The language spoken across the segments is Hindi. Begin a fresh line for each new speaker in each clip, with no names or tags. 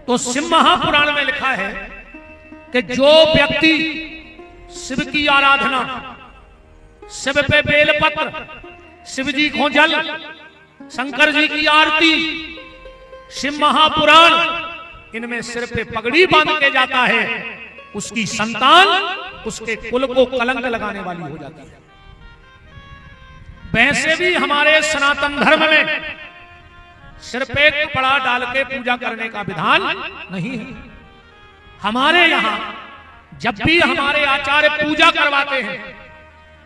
तो शिव महापुराण में लिखा है कि जो व्यक्ति शिव की आराधना, शिव पे बेलपत्र, शिव जी को जल, शंकर जी की आरती, शिव महापुराण, इनमें सिर पे पगड़ी बांध के जाता है, उसकी संतान उसके कुल को कलंक लगाने वाली हो जाती है। वैसे भी हमारे सनातन धर्म में सिर पे कपड़ा डाल के पूजा करने का विधान नहीं है। हमारे यहां जब भी हमारे आचार्य पूजा करवाते हैं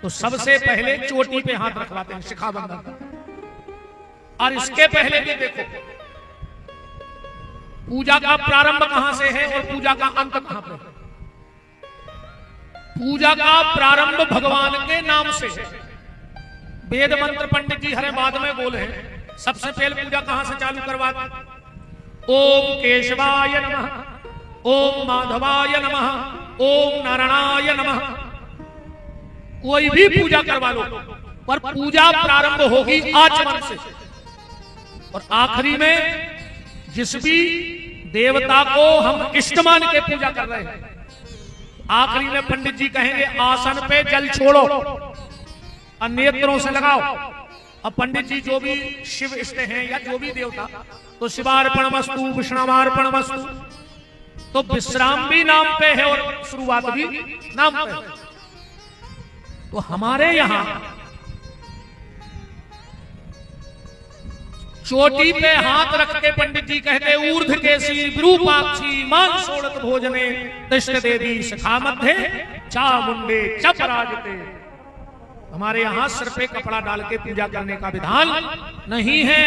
तो सबसे पहले चोटी पे हाथ रखवाते हैं, शिखाबंधन। और इसके पहले भी देखो पूजा का प्रारंभ कहां से है और पूजा का अंत कहां पे है। पूजा का प्रारंभ भगवान के नाम से है। वेद मंत्र पंडित जी हरे बाद में बोले हैं, सबसे पहले पूजा कहां से चालू करवाते? ओम केशवाय नमः, ओम माधवाय नमः, ओम नारायणाय नमः। कोई भी पूजा करवा लो, पर पूजा प्रारंभ होगी आचमन से। और आखिरी में जिस भी देवता को हम इष्ट मान के पूजा कर रहे हैं, आखिरी में पंडित जी कहेंगे आसन पे जल छोड़ो और नेत्रों से लगाओ। अब पंडित जी जो भी शिव इष्ट हैं या जो भी देवता, तो शिवार्पणमस्तु, विष्णुवार्पणमस्तु, तो विश्राम भी नाम पे है और शुरुआत भी नाम पे है। तो हमारे यहां चोटी पे हाथ रख के पंडित जी कहते ऊर्ध्व केसी विरूपाक्षी मांसोड़त भोजने कृष्ण देवी शिखा मध्य चामुंडे चपराजते। हमारे यहां सिर पे कपड़ा डाल के पूजा करने का विधान नहीं है।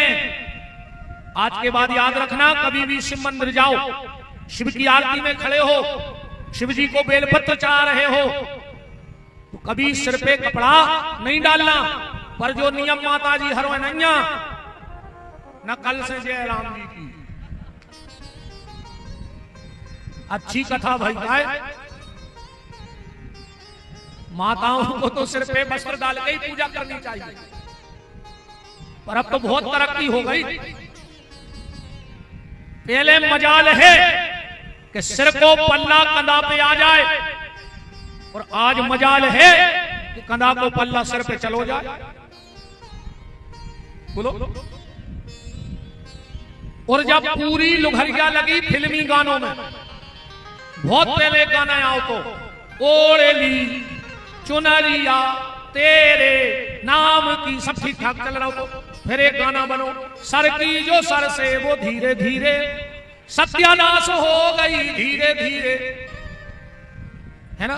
आज के बाद याद रखना, कभी भी शिव मंदिर जाओ, शिव की आरती में खड़े हो, शिव जी को बेलपत्र चढ़ा रहे हो, तो कभी सिर पे कपड़ा नहीं डालना। पर जो नियम माता जी हरो नैया न कल से जय राम जी की अच्छी कथा भाई गाय। माताओं को तो सिर पे वस्त्र डाल के ही पूजा करनी चाहिए, पर अब तो बहुत तरक्की हो गई। पहले मजाल है कि सिर को पल्ला कंधा पे आ जाए, और आज मजाल है कि कंधा को पल्ला सिर पे चलो जाए। बोलो। और जब पूरी लुघरिया लगी फिल्मी गानों में, बहुत पहले गाना आओ तो ओढ़ली चुनरिया तेरे नाम की, सब ठीक ठाक चल रहा हो, तो फिर एक गाना बनो, सर की जो सर से वो धीरे धीरे सत्यानाश हो गई धीरे धीरे, है ना।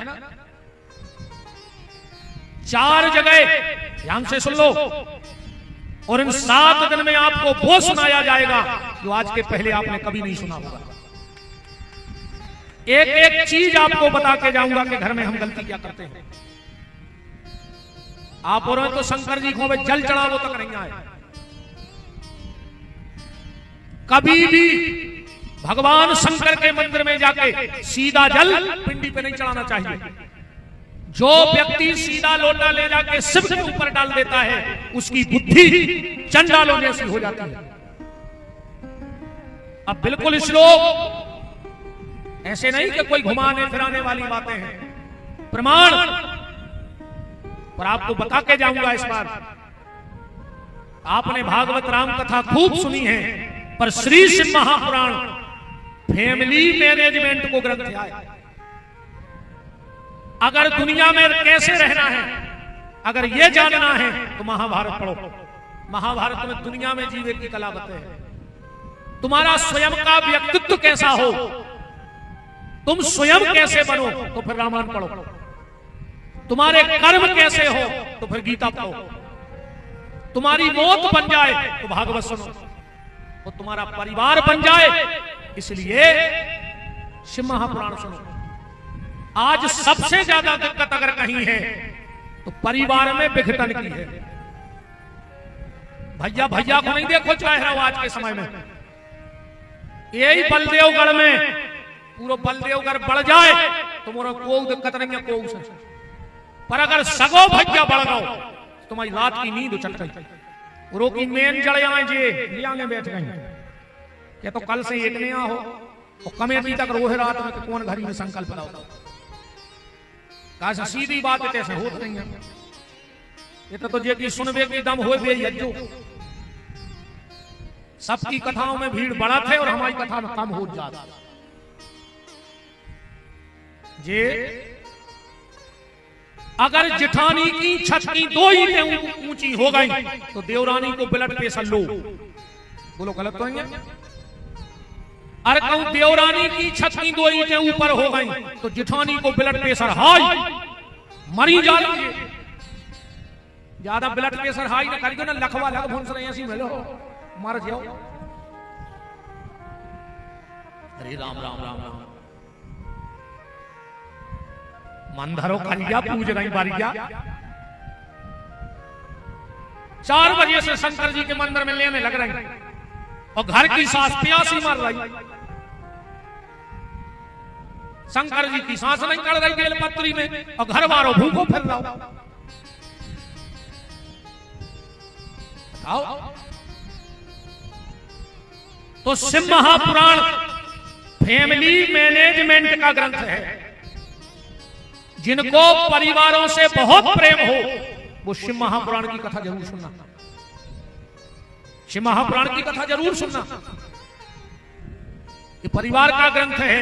4 जगह ध्यान से सुन लो, और इन 7 दिन में आपको वो सुनाया जाएगा जो आज के पहले आपने कभी नहीं सुना होगा। एक एक चीज आपको बता के जाऊंगा कि घर में हम गलती क्या करते हैं। आप और तो शंकर जी को जल चढ़ावो तक नहीं आए। कभी भी भगवान शंकर के मंदिर में जाके सीधा जल पिंडी पे नहीं चढ़ाना चाहिए। जो व्यक्ति सीधा लोटा ले जाके शिव के ऊपर डाल देता है, उसकी बुद्धि चंडालों जैसी हो जाती है। अब बिल्कुल श्लोक ऐसे नहीं कि कोई घुमाने फिराने वाली बातें हैं, प्रमाण पर आपको बता के जाऊंगा इस बार। आपने भागवत राम कथा खूब सुनी है, पर श्री शिव महापुराण फैमिली मैनेजमेंट को ग्रंथ है। अगर दुनिया में कैसे रहना है, अगर ये जानना है तो महाभारत पढ़ो। महाभारत में दुनिया में जीने की कला बताते हैं। तुम्हारा स्वयं का व्यक्तित्व कैसा हो, तुम स्वयं कैसे बनो, तो फिर रामायण पढ़ो। तुम्हारे कर्म कैसे हो, तो फिर गीता पढ़ो। तुम्हारी मौत बन जाए तो भागवत सुनो, तो तुम्हारा परिवार बन जाए इसलिए शिव महापुराण सुनो। आज सबसे ज्यादा दिक्कत अगर कहीं है तो परिवार में विघटन की है। भैया भैया को नहीं देखो चाहे रहो आज के समय में। यही बलदेवगढ़ में पूरा बलदेवगढ़ बढ़ जाए तो मोरा कोई दिक्कत नहीं है कोई से, पर अगर सगो भैया बढ़ गओ तुम्हारी रात की नींद उचट गई। रोकी मेन जड़ आए जे लियांगे बैठ गई, क्या तो कल से एक नया हो और कमेटी तक रोहे रात में कि कौन घरी में संकल्प लाओ। कहा सीधी बात है, कैसे होत नहीं है ये तो जे की सुनबे की दम हो बे यज्जो। सबकी कथाओं में भीड़ बढ़ा थे और हमारी कथा में कम हो जाता। जे अगर जेठानी की छत की 2 ईंटें ऊंची हो गई तो देवरानी को ब्लड प्रेशर लो। बोलो गलत तो नहीं है? अरे कहूं देवरानी की छत की 2 ईंटें ऊपर हो गई तो जेठानी को ब्लड प्रेशर हाई, मरी जाएंगे। ज्यादा ब्लड प्रेशर हाई ना करियो ना, लखवा लग भून से ऐसी मिलो मर जाओ। अरे राम राम राम राम। मंदरो खलिया पूज रही बारिया। 4 बजे से शंकर जी के मंदिर में लेने लग रही और घर की सास प्यासी मर रही। शंकर जी की सांस नहीं चढ़ रही बेलपत्री में और घर वालों भूखों फिर रहा। तो शिव महापुराण फैमिली मैनेजमेंट का ग्रंथ है। जिनको परिवारों से बहुत प्रेम हो वो शिव महापुराण की कथा जरूर सुनना। शिव महापुराण की कथा जरूर सुनना। ये परिवार का ग्रंथ है।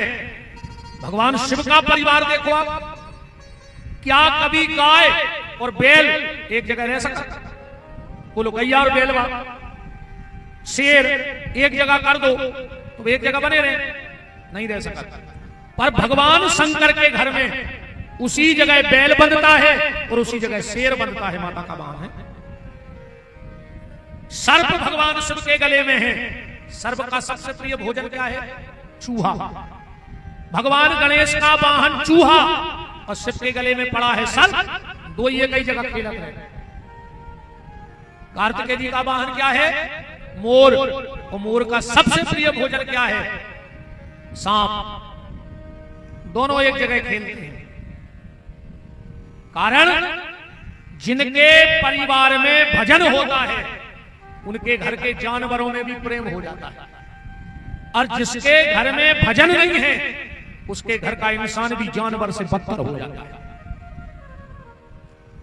भगवान शिव का परिवार देखो आप। क्या कभी गाय और बैल एक जगह रह सकता? बोलो गैया और बैलवा, शेर एक जगह कर दो तो एक जगह बने रहे? नहीं रह सकता। पर भगवान शंकर के घर में उसी जगह बैल बनता है और उसी जगह शेर बनता है। माता का बाण है। सर्प भगवान शिव के गले में है। सर्प का सबसे प्रिय भोजन क्या है? चूहा। भगवान गणेश का वाहन चूहा और शिव के गले में पड़ा है सर्प। 2 ये कई जगह खेलत है। कार्तिकेय जी का वाहन क्या है? मोर। और मोर का सबसे प्रिय भोजन क्या है? सांप। दोनों एक जगह खेलते हैं। कारण जिनके परिवार में भजन होता है उनके घर के जानवरों में भी प्रेम हो जाता है, और जिसके घर में भजन नहीं है उसके घर का इंसान भी जानवर से बदतर हो जाता है।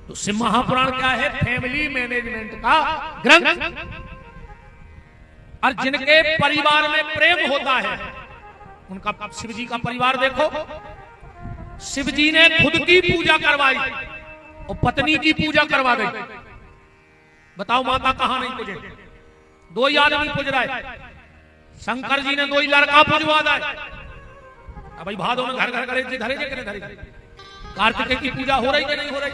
तो शिव महापुराण क्या है? फैमिली मैनेजमेंट का ग्रंथ। और जिनके परिवार में प्रेम होता है उनका, शिव जी का परिवार देखो। शिव जी ने खुद की पूजा करवाई और पत्नी की पूजा करवा दी। बताओ माता कहां नहीं पूजे? 2 ही आदमी पूज रहा है। शंकर जी ने 2 ही लड़का पूजवा दिया। अब भाई भादों में घर घर करे धरे करे धरे। कार्तिकेय की पूजा हो रही कि नहीं हो रही?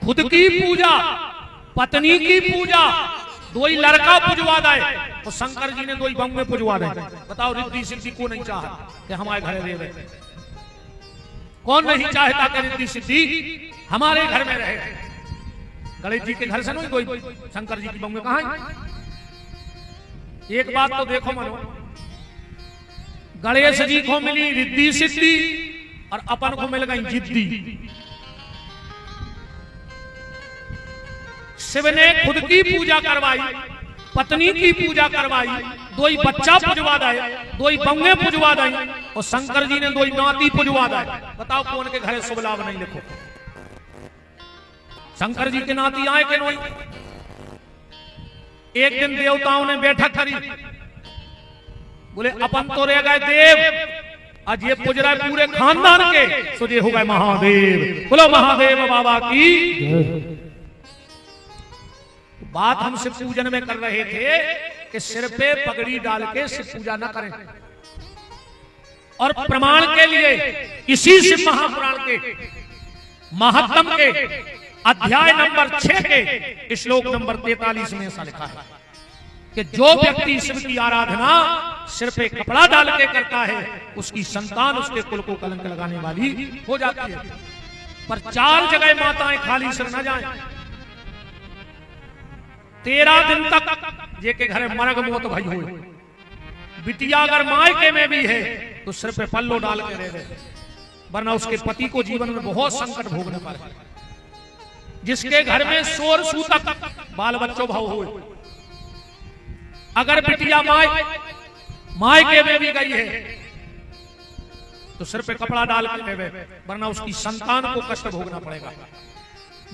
खुद की पूजा, पत्नी की पूजा, 2 ही लड़का पूजवा दिए और शंकर जी ने 2 ही बम में पूजवा दिए। बताओ रिद्धि सिद्धि को नहीं चाहा कि हमारे घर रह रहे? कौन नहीं चाहता कि रिद्धि सिद्धि हमारे घर में रहे? गणेश जी के घर से नहीं कोई शंकर जी की बम में कहां है? एक बात तो देखो मनो, गणेश जी को मिली रिद्धि सिद्धि और अपन को मिल गई जिद्दी। शिव ने खुद की पूजा करवाई, पत्नी की पूजा करवाई, 2 ही बच्चा पुजवा दिए, 2 ही बंगे पुजवा दिए और शंकर जी ने 2 ही नाती पुजवा दिए। बताओ कौन के घरे शुभ लाभ नहीं? लिखो शंकर जी के नाती आए कि नहीं? एक दिन देवताओं ने बैठक करी। बोले अपन तो रह गए देव, आज ये पूज रहा है पूरे खानदान के, सो ये हो गए महादेव। बोलो महादेव बाबा की। बात हम शिव पूजन में कर रहे थे कि सिर पे पगड़ी डाल के शिव पूजा न करें। और प्रमाण के लिए इसी शिव महापुराण के महात्म के अध्याय नंबर 6 के श्लोक नंबर 43 में ऐसा लिखा है कि जो व्यक्ति शिव की आराधना सिर पे कपड़ा डाल के करता है उसकी संतान उसके कुल को कलंक लगाने वाली हो जाती है। पर 4 जगह माताएं खाली सिर न जाएं। 13 दिन तक जे के घरे मरग मौत भई हो। बिटिया अगर मायके में भी है तो सिर पे पल्लो डाल के रह रहे, वरना उसके पति को जीवन में बहुत संकट भोगने पड़े। जिसके घर में शोर सूतक बाल बच्चों भाव हो, अगर बिटिया माय मायके में भी गई है तो सिर पे कपड़ा डाल के देवे, वरना उसकी संतान को कष्ट भोगना पड़ेगा।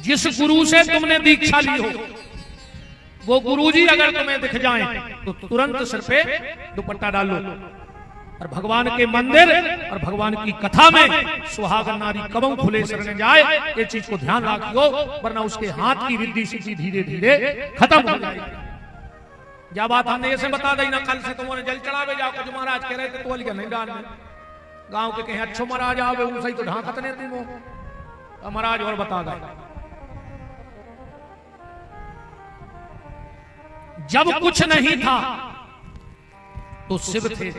जिस गुरु से तुमने दीक्षा ली हो वो गुरुजी अगर तुम्हें दिख जाएं तो तुरंत सिर पे दुपट्टा डाल लो। और भगवान के मंदिर और भगवान की कथा में सुहागन नारी कबहू खुले शरण जाए, ये चीज को ध्यान रखियो, वरना उसके हाथ की रिद्धि सिद्धि धीरे धीरे खत्म हो जाएगी। जब बात हमने ऐसे बता दी ना, कल से तुमने जल चढ़ावे जाओ, कुछ महाराज कह रहे थे तो नहीं डालने, गांव के कहीं अच्छो महाराज आवे उनसे तो ढांकत नहीं तुम हो, महाराज और बता गए। जब कुछ नहीं था तो शिव थे,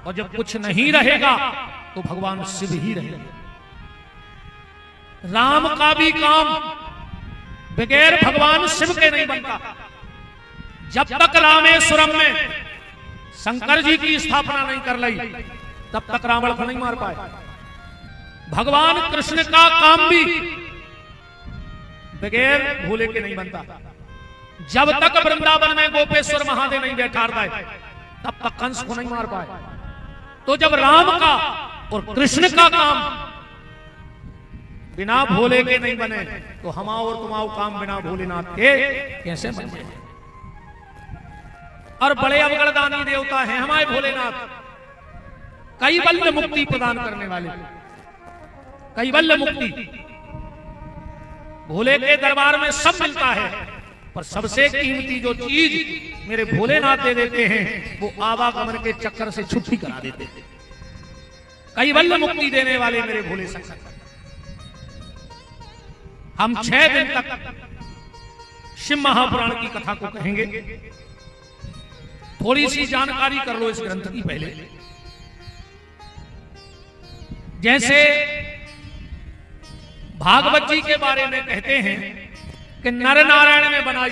और जब कुछ नहीं रहेगा तो भगवान शिव ही रहेगा। राम का भी काम बगैर भगवान शिव के नहीं बनता। जब तक रामेश्वरम में शंकर जी की स्थापना नहीं कर ली तब तक रावण को नहीं मार पाए। भगवान कृष्ण का काम भी बगैर भोले के नहीं बनता। जब तक वृंदावन में गोपेश्वर महादेव नहीं बैठा है तब तक कंस को नहीं मार पाए। तो जब राम का और कृष्ण का काम बिना भोले के नहीं बने तो हमारा और तुम्हारा काम बिना भोलेनाथ के कैसे बने। और बड़े अवगणदानी देवता हैं हमारे भोलेनाथ, कैवल्य मुक्ति प्रदान करने वाले। कैवल्य मुक्ति भोले के दरबार में सब मिलता है, पर सबसे कीमती जो चीज मेरे भोलेनाथ दे देते हैं वो आवागमन के चक्कर से छुट्टी करा देते हैं। कैवल्य मुक्ति देने वाले मेरे भोले शंकर। हम 6 दिन तक शिव महापुराण की कथा को कहेंगे। थोड़ी सी जानकारी कर लो इस ग्रंथ की पहले। जैसे भागवत जी के बारे में कहते हैं कि नर नारायण ने बनाई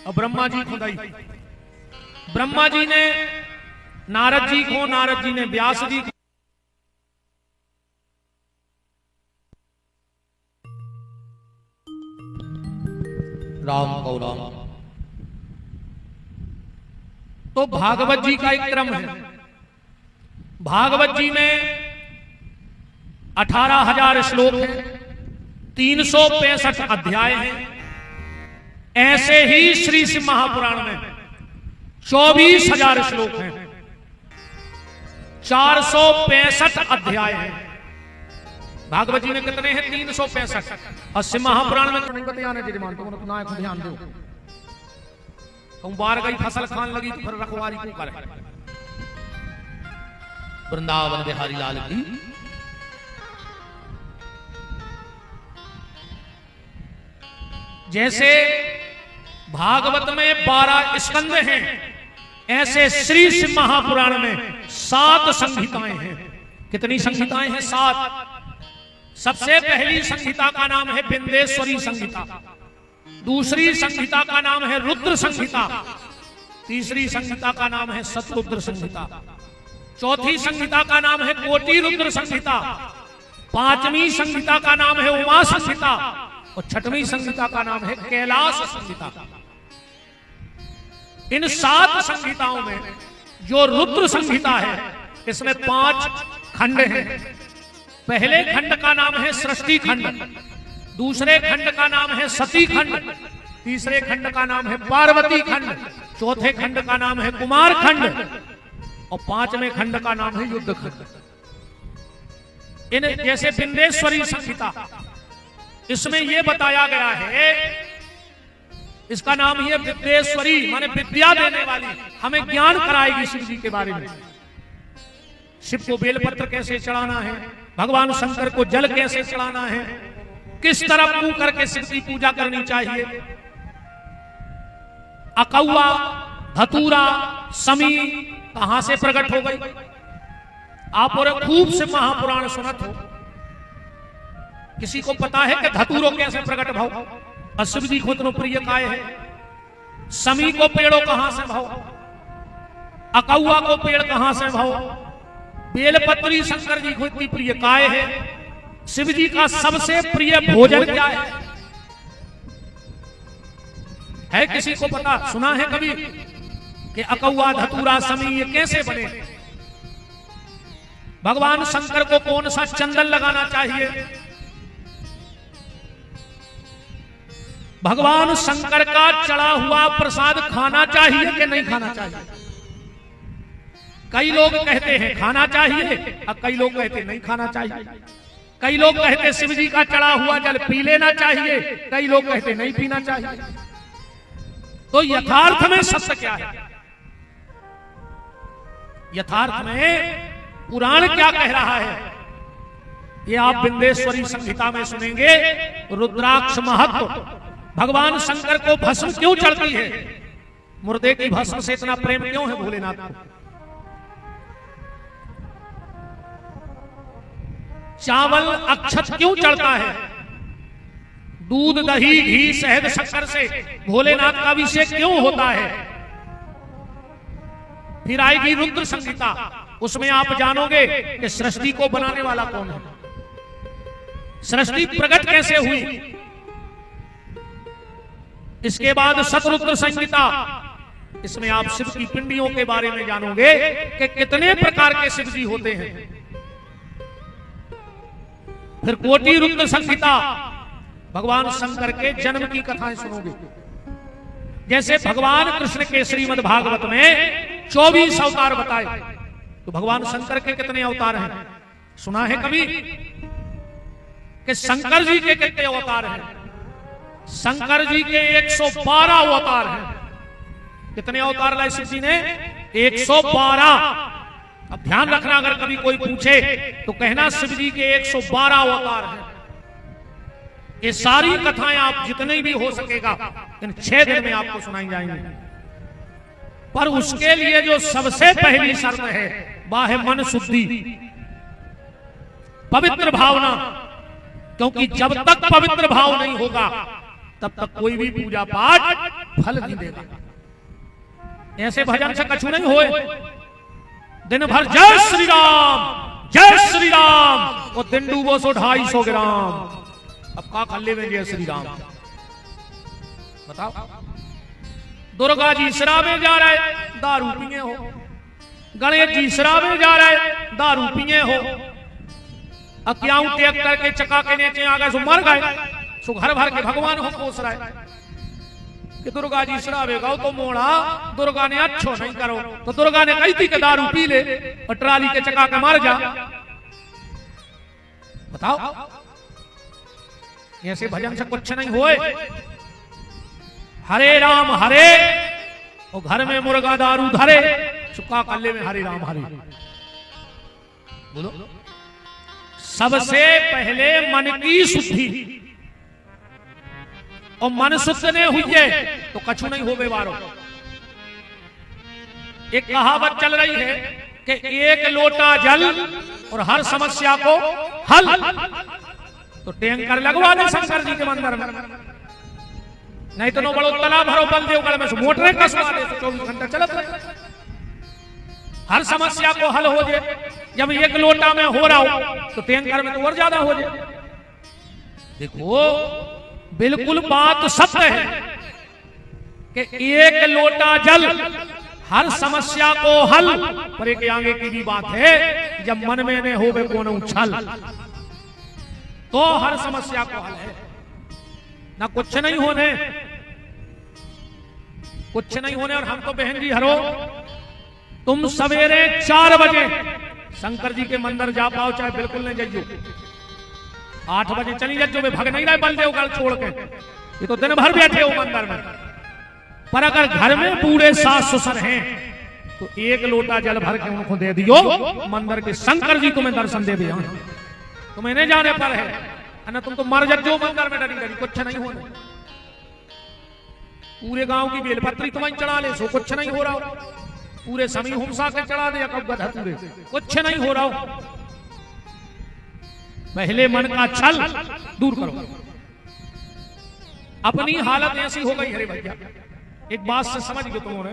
और ब्रह्मा जी खुदाई। ब्रह्मा जी ने नारद जी को, नारद जी ने व्यास जी को, राम को राम। तो भागवत जी का एक क्रम है। भागवत जी में 18,000 श्लोक हैं, 365 अध्याय हैं। ऐसे ही श्री शिव महापुराण में 24,000 श्लोक हैं, 465 अध्याय हैं। भागवत जी में कितने हैं? 365। और शिव महापुराण में तो नहीं बताने जी मान तो ना ध्यान दो। तुम बार गई फसल खान लगी तो फिर रखवारी क्यों करे। वृंदावन बिहारी लाल की। जैसे भागवत में 12 स्कंद हैं, ऐसे श्री शिव महापुराण में 7 संहिताएं हैं। कितनी संहिताएं हैं? 7। सबसे पहली संहिता का नाम है बिंदेश्वरी संहिता, दूसरी संहिता का नाम है रुद्र संहिता, तीसरी संहिता का नाम है शतरुद्र संहिता, चौथी संहिता का नाम है कोटि रुद्र संहिता, पांचवी संहिता का नाम है उमा संहिता और छठवीं संहिता का नाम है कैलाश संहिता। इन 7 संहिताओं में जो रुद्र संहिता है इसमें 5 खंड हैं। पहले खंड का नाम है सृष्टि खंड, दूसरे खंड का नाम है सती खंड, तीसरे खंड का नाम है पार्वती खंड, चौथे खंड का नाम है कुमार खंड और 5वें खंड का नाम है युद्ध खंड। इन जैसे बिंदेश्वरी संहिता, इसमें यह बताया गया है, इसका नाम ही है विद्येश्वरी, माने विद्या देने वाली, हमें ज्ञान कराएगी शिव जी के बारे में। शिव को बेलपत्र कैसे चढ़ाना है, भगवान शंकर को जल कैसे चढ़ाना है, किस तरह मुंह करके शिव की पूजा करनी चाहिए। अकौआ, धतूरा, समी कहां से प्रकट हो गई? आप और खूब से महापुराण सुनत हो। किसी को पता है कि धतूरो कैसे प्रकट भाव? और शिव जी को इतना प्रिय काय है। समी को पेड़ों कहां से भाव? अकौआ को पेड़ कहां से भाव? बेलपत्री शंकर जी को इतनी प्रिय काय है? शिव जी का सबसे प्रिय भोजन क्या है किसी को पता? सुना है कभी कि अकौआ धतूरा समी ये कैसे बने। भगवान शंकर को कौन सा चंदन लगाना चाहिए, भगवान शंकर का चढ़ा हुआ प्रसाद खाना चाहिए कि नहीं खाना चाहिए। कई लोग कहते हैं खाना चाहिए और कई लोग कहते नहीं खाना चाहिए। कई लोग कहते शिव जी का चढ़ा हुआ जल पी लेना चाहिए, कई लोग कहते नहीं पीना चाहिए। तो यथार्थ में सत्य क्या है, यथार्थ में पुराण क्या कह रहा है, ये आप बिंदेश्वरी संहिता में सुनेंगे। रुद्राक्ष महत्व, भगवान शंकर को भस्म क्यों चढ़ती है, मुर्दे की भस्म से इतना प्रेम क्यों है भोलेनाथ को। चावल अक्षत क्यों चढ़ता है, दूध दही घी शहद शक्कर से भोलेनाथ का अभिषेक क्यों होता है। फिर आएगी रुद्र संहिता, उसमें आप जानोगे कि सृष्टि को बनाने वाला कौन है, सृष्टि प्रकट कैसे हुई। इसके बाद शतरुद्र संहिता, इसमें आप शिव की पिंडियों के बारे में जानोगे कि कितने प्रकार के शिव जी होते हैं। फिर कोटि रुद्र संहिता, भगवान शंकर के जन्म की कथाएं सुनोगे। जैसे भगवान कृष्ण के श्रीमद् भागवत में 24 अवतार बताए, तो भगवान शंकर के कितने अवतार हैं सुना है कभी कि शंकर जी के कितने अवतार हैं। शंकर जी के 112 अवतार हैं। कितने अवतार लाए शिव जी ने, 112। अब ध्यान रखना, अगर कभी कोई पूछे तो कहना शिव जी के 112 अवतार हैं। ये सारी कथाएं आप जितने भी हो सकेगा इन 6 दिन में आपको सुनाई जाएंगी। पर उसके लिए जो सबसे पहली शर्त है वह है मन शुद्धि, पवित्र भावना। क्योंकि जब तक पवित्र भाव नहीं होगा तब तक कोई भी पूजा पाठ फल नहीं देगा। ऐसे भजन से कछु नहीं होए, दिन भर जय श्री राम जय श्री राम, वो दिन डूबो सो 250 ग्राम। अब का खल्ले में जय श्री राम बताओ। दुर्गा जी शराबे जा रहे दारू पिए हो, गणेश जी शराबे जा रहे दारू पिए हो, अक्याऊ त्याग करके चका के नीचे आ गए सो मर गए, सो घर भर के भगवान हो कोस रहे कि दुर्गा जी शराबे गाओ तो मोड़ा। दुर्गा ने अच्छो नहीं करो तो दुर्गा ने कही थी कि दारू पी ले और ट्राली के चका के मर जा। बताओ, ऐसे भजन से कुछ नहीं होए। हरे राम हरे, और घर में मुर्गा दारू धरे, सुखा कल्ले में हरे राम हरे बोलो। सबसे पहले मन की शुद्धि, और मन शुद्ध ने हुई है तो कछु नहीं हो बेवारो। एक कहावत चल रही है कि एक लोटा जल और हर समस्या को हल। तो टैंकर लगवा दे शंकर जी के मंदिर में, नहीं तो नो बड़ो तालाब भरो बलदेवगढ़ में मोटरें कसवा दे, 24 घंटा चलत रहे, हर समस्या को हल हो जाए। जब एक लोटा में हो रहा हो तो टैंकर में तो और ज्यादा हो जाए। देखो बिल्कुल बात सत्य है कि एक लोटा जल हर समस्या को हल, पर एक आगे की भी बात है जब मन में ने हो कौन उछल तो हर समस्या को हल है। ना कुछ नहीं होने, कुछ नहीं होने। और हम तो बहन जी हरो, तुम सवेरे 4 बजे शंकर जी के मंदिर जा पाओ चाहे बिल्कुल नहीं जाइयो, 8 बजे चली जाइयो, वे भग नहीं रहे बलदेवगढ़ छोड़ के, ये तो दिन भर बैठे हो मंदिर में। पर अगर घर में बूढ़े सास ससुर हैं तो एक लोटा जल भर के उनको दे दियो, मंदिर के शंकर जी तुम्हें दर्शन दे दिया। तुम्हें नहीं जाने पर है ना, तुम तो मर जाओ मंदिर में डरी डरी, कुछ नहीं होने। पूरे गांव की बेलपत्री तुम्हें चढ़ा ले सो कुछ नहीं हो रहा हो, पूरे समी हुमसा के चढ़ा दे धतूरे, कुछ नहीं हो रहा हो। पहले मन का छल दूर करो। अपनी हालत ऐसी हो गई, अरे भैया एक बात से समझ गए तुमने।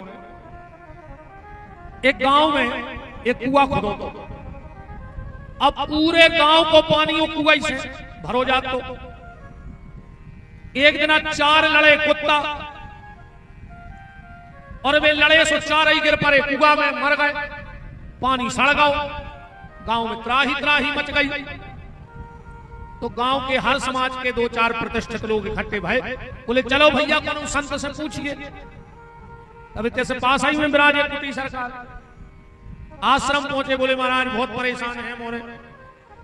एक गांव में एक कुआं खोदो तो अब पूरे गांव को पानी कुआं से भरो जातो। एक दिन 4 लड़े कुत्ता और वे लड़े सो चार ही गिर पड़े, कुआ में मर गए, पानी सड़ गओ, गांव में त्राही त्राही मच गई। तो गांव के हर समाज के 2-4 प्रतिष्ठित लोग इकट्ठे भय, बोले चलो भैया कौन संत से पूछिए। अभी कैसे पास आई में विराज कुटी सरकार, आश्रम पहुंचे, बोले महाराज बहुत परेशान है मोरे,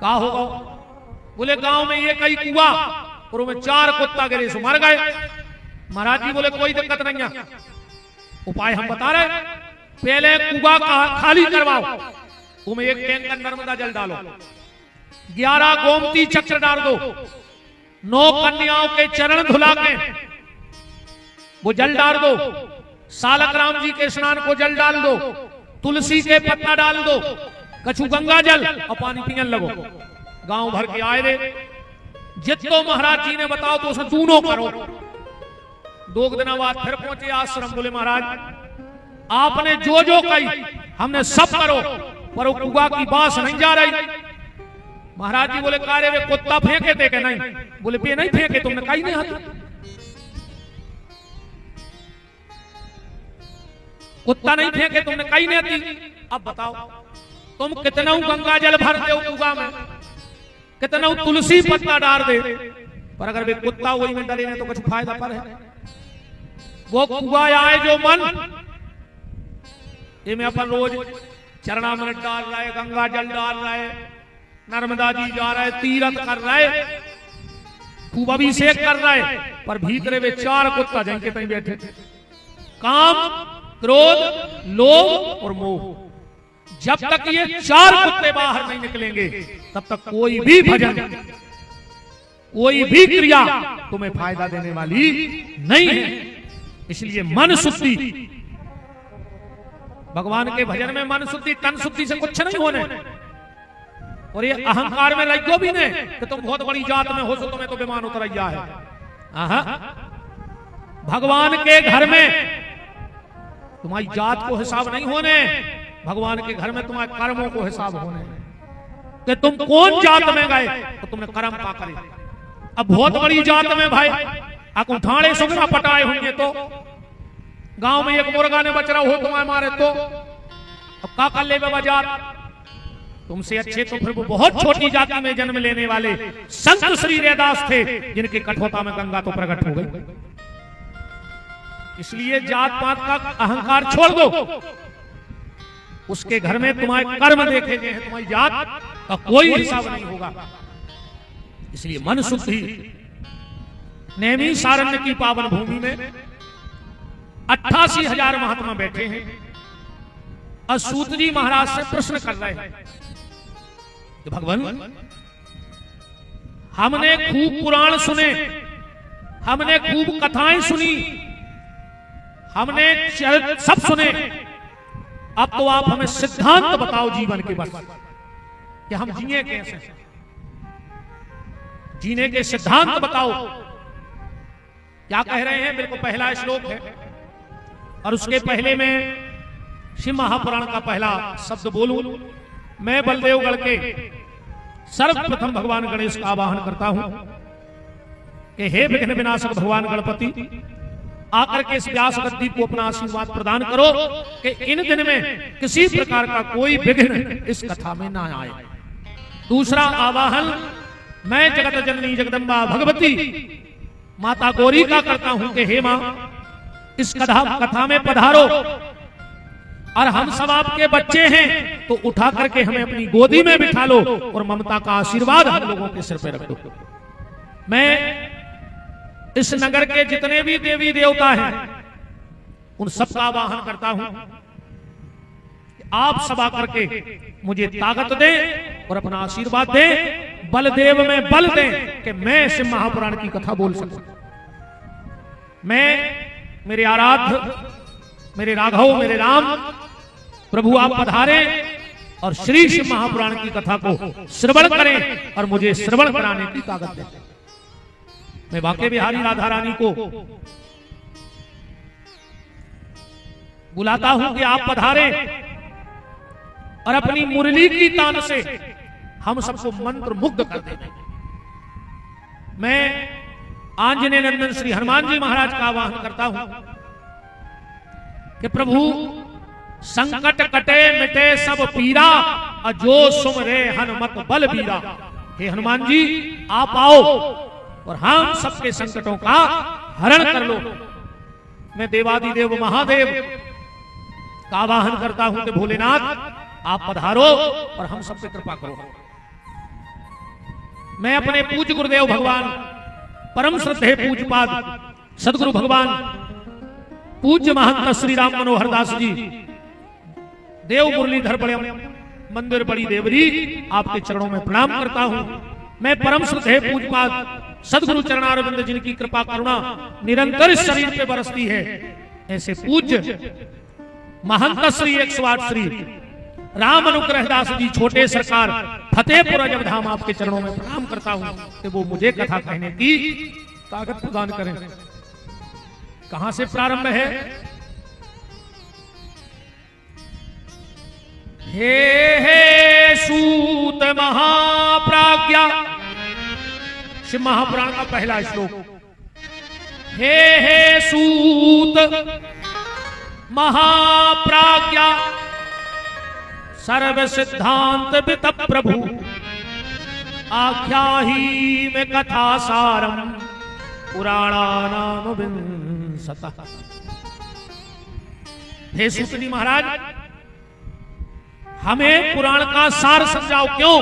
कहा होगा? बोले गांव में ये कई कुआ और उनमें 4 कुत्ता गिरे सो मर गए। महाराज जी बोले कोई दिक्कत नहीं है, उपाय हम बता रहे, पहले कुआ खाली करवाओ, उनमें 1 टैंकर नर्मदा जल डालो, 11 गोमती चक्र डाल दो, 9 कन्याओं के चरण धुला के वो जल डाल दो, सालक राम जी के स्नान को जल डाल दो, तुलसी के पत्ता डाल दो, कछु गंगा जल और पानी पीने लगो। गांव भर के आए रे, जितो महाराज जी ने बताओ तो उसे दोनों करो। 2 दिन बाद फिर पहुंचे आश्रम, बोले महाराज आपने जो जो कही हमने सब करो, पर वो कुआ की बास नहीं जा रही। महाराज जी बोले कार्य वे कुत्ता फेंके थे कि नहीं? बोले पे नहीं फेंके, तुमने कही नहीं हाथ, कुत्ता नहीं फेंके, तुमने कही नहीं थी। अब बताओ तुम कितना गंगा जल भरते हो कुआ में, कितना तुलसी पत्ता डाल दे, पर अगर वे कुत्ता वही में डरे तो कुछ फायदा पर है। वो कुआ आए जो मन, ये में अपन रोज चरणामृत डाल रहे, गंगा जल डाल रहे, नर्मदा जी जा रहे, तीर्थ कर रहे, खूब अभिषेक कर रहे, पर भीतरे वे 4 कुत्ता जिनके तहीं बैठे, काम, क्रोध, लोभ और मोह। जब तक ये 4 कुत्ते बाहर नहीं निकलेंगे तब तक कोई भी भजन, कोई भी क्रिया तुम्हें फायदा देने वाली नहीं है। इसलिए मन शुद्धि, भगवान के भजन में मन शुद्धि, तन शुद्धि से कुछ नहीं होने। और ये अहंकार में लगो भी नहीं कि तुम बहुत बड़ी जात में हो, तो तुम्हें तो विमान उतरैया है। भगवान के घर में तुम्हारी जात को हिसाब नहीं होने, भगवान के घर में तुम्हारे कर्मों को हिसाब होने कि तुम कौन जात में गए तो तुमने कर्म का करे। अब बहुत बड़ी जात में भाई आपको ठाणे सुगरा पटाए होंगे, तो गांव में 1 मुर्गा ने बचरा हो तुम्हारे मारे तो अब का कर ले बाबा जात, तुमसे अच्छे तो फिर वो बहुत छोटी जाति में जन्म लेने वाले संत श्री रैदास थे, जिनके कठोरता में गंगा तो प्रकट हो गई। इसलिए जात पात का अहंकार छोड़ दो, उसके घर में तुम्हारे कर्म देखे गए हैं, तुम्हारी जात का कोई हिसाब नहीं होगा। इसलिए मन शुद्धि। नेमी सारण्य की पावन भूमि में 88,000 महात्मा बैठे हैं और सूत जी महाराज से प्रश्न कर रहे हैं, तो भगवान हमने खूब पुराण सुने, हमने खूब कथाएं सुनी, हमने सब सुने, अब तो आप हमें सिद्धांत बताओ जीवन के, बस कि हम जिए कैसे, जीने के सिद्धांत बताओ। क्या कह रहे हैं? बिल्कुल पहला श्लोक है और उसके पहले में शिव महापुराण का पहला शब्द बोलूं। मैं बलदेवगढ़ के सर्वप्रथम भगवान गणेश का आवाहन करता हूं कि हे विघ्न विनाशक भगवान गणपति, आकर के इस व्यास गद्दी को अपना आशीर्वाद प्रदान करो कि इन दिन में किसी प्रकार का कोई विघ्न इस कथा में ना आए। दूसरा आवाहन मैं जगत जननी जगदम्बा भगवती माता गौरी का करता हूं कि हे मां, इस कथा में पधारो और हम सब आपके बच्चे हैं तो उठा करके हमें अपनी गोदी में बिठा लो और ममता का आशीर्वाद हम लोगों के सिर पे रख दो। मैं इस नगर के जितने भी देवी देवता हैं उन सबका आवाहन करता हूं कि आप सब आकर के मुझे ताकत दें और अपना आशीर्वाद दें, बलदेव में बल दें कि मैं शिव महापुराण की कथा बोल सकूं। मैं, मेरे आराध्य, मेरे राघव, मेरे राम प्रभु आप पधारे और श्री शिव महापुराण की कथा को श्रवण करें और मुझे श्रवण कराने की ताकत दें। मैं वाके बिहारी राधा रानी को बुलाता हूं कि आप पधारे और अपनी मुरली की तान से हम सबको मंत्र मुग्ध कर दें। मैं आंजनेय नंदन श्री हनुमान जी महाराज का आवाहन करता हूं कि प्रभु संकट कटे मिटे सब पीरा, अजो सुमरे हनुमत बल बीरा। हे हनुमान जी आप आओ और हम सबके संकटों का हरण कर लो। मैं देवादिदेव महादेव का आवाहन करता हूं कि भोलेनाथ आप पधारो और हम सब पे कृपा करो। मैं अपने पूज्य गुरुदेव भगवान परम श्रद्धेय पूज्यपाद सदगुरु भगवान पूज्य महंत श्री राम मनोहर दास जी देव मुरलीधर बड़े मंदिर बड़ी देवरी आपके चरणों में प्रणाम करता हूं। मैं परम श्रद्धेय पूज्यपाद सदगुरु चरणारविंद जिनकी कृपा करुणा निरंतर इस शरीर पे बरसती है, ऐसे पूज्य महंत श्री 108 श्री राम अनुग्रह दास जी छोटे सरकार फतेहपुर अजब धाम आपके चरणों में प्रणाम करता हूं कि वो मुझे कथा कहने की ताकत प्रदान करें। कहां से प्रारंभ है? हे सूत महाप्राज्ञा, शिव महापुराण का पहला श्लोक। हे सूत महाप्राज्ञा सर्व सिद्धांत वित प्रभु, आख्या ही में कथा सारम पुराणानाम विंशतः। हे सूत जी महाराज हमें पुराण का सार समझाओ। क्यों?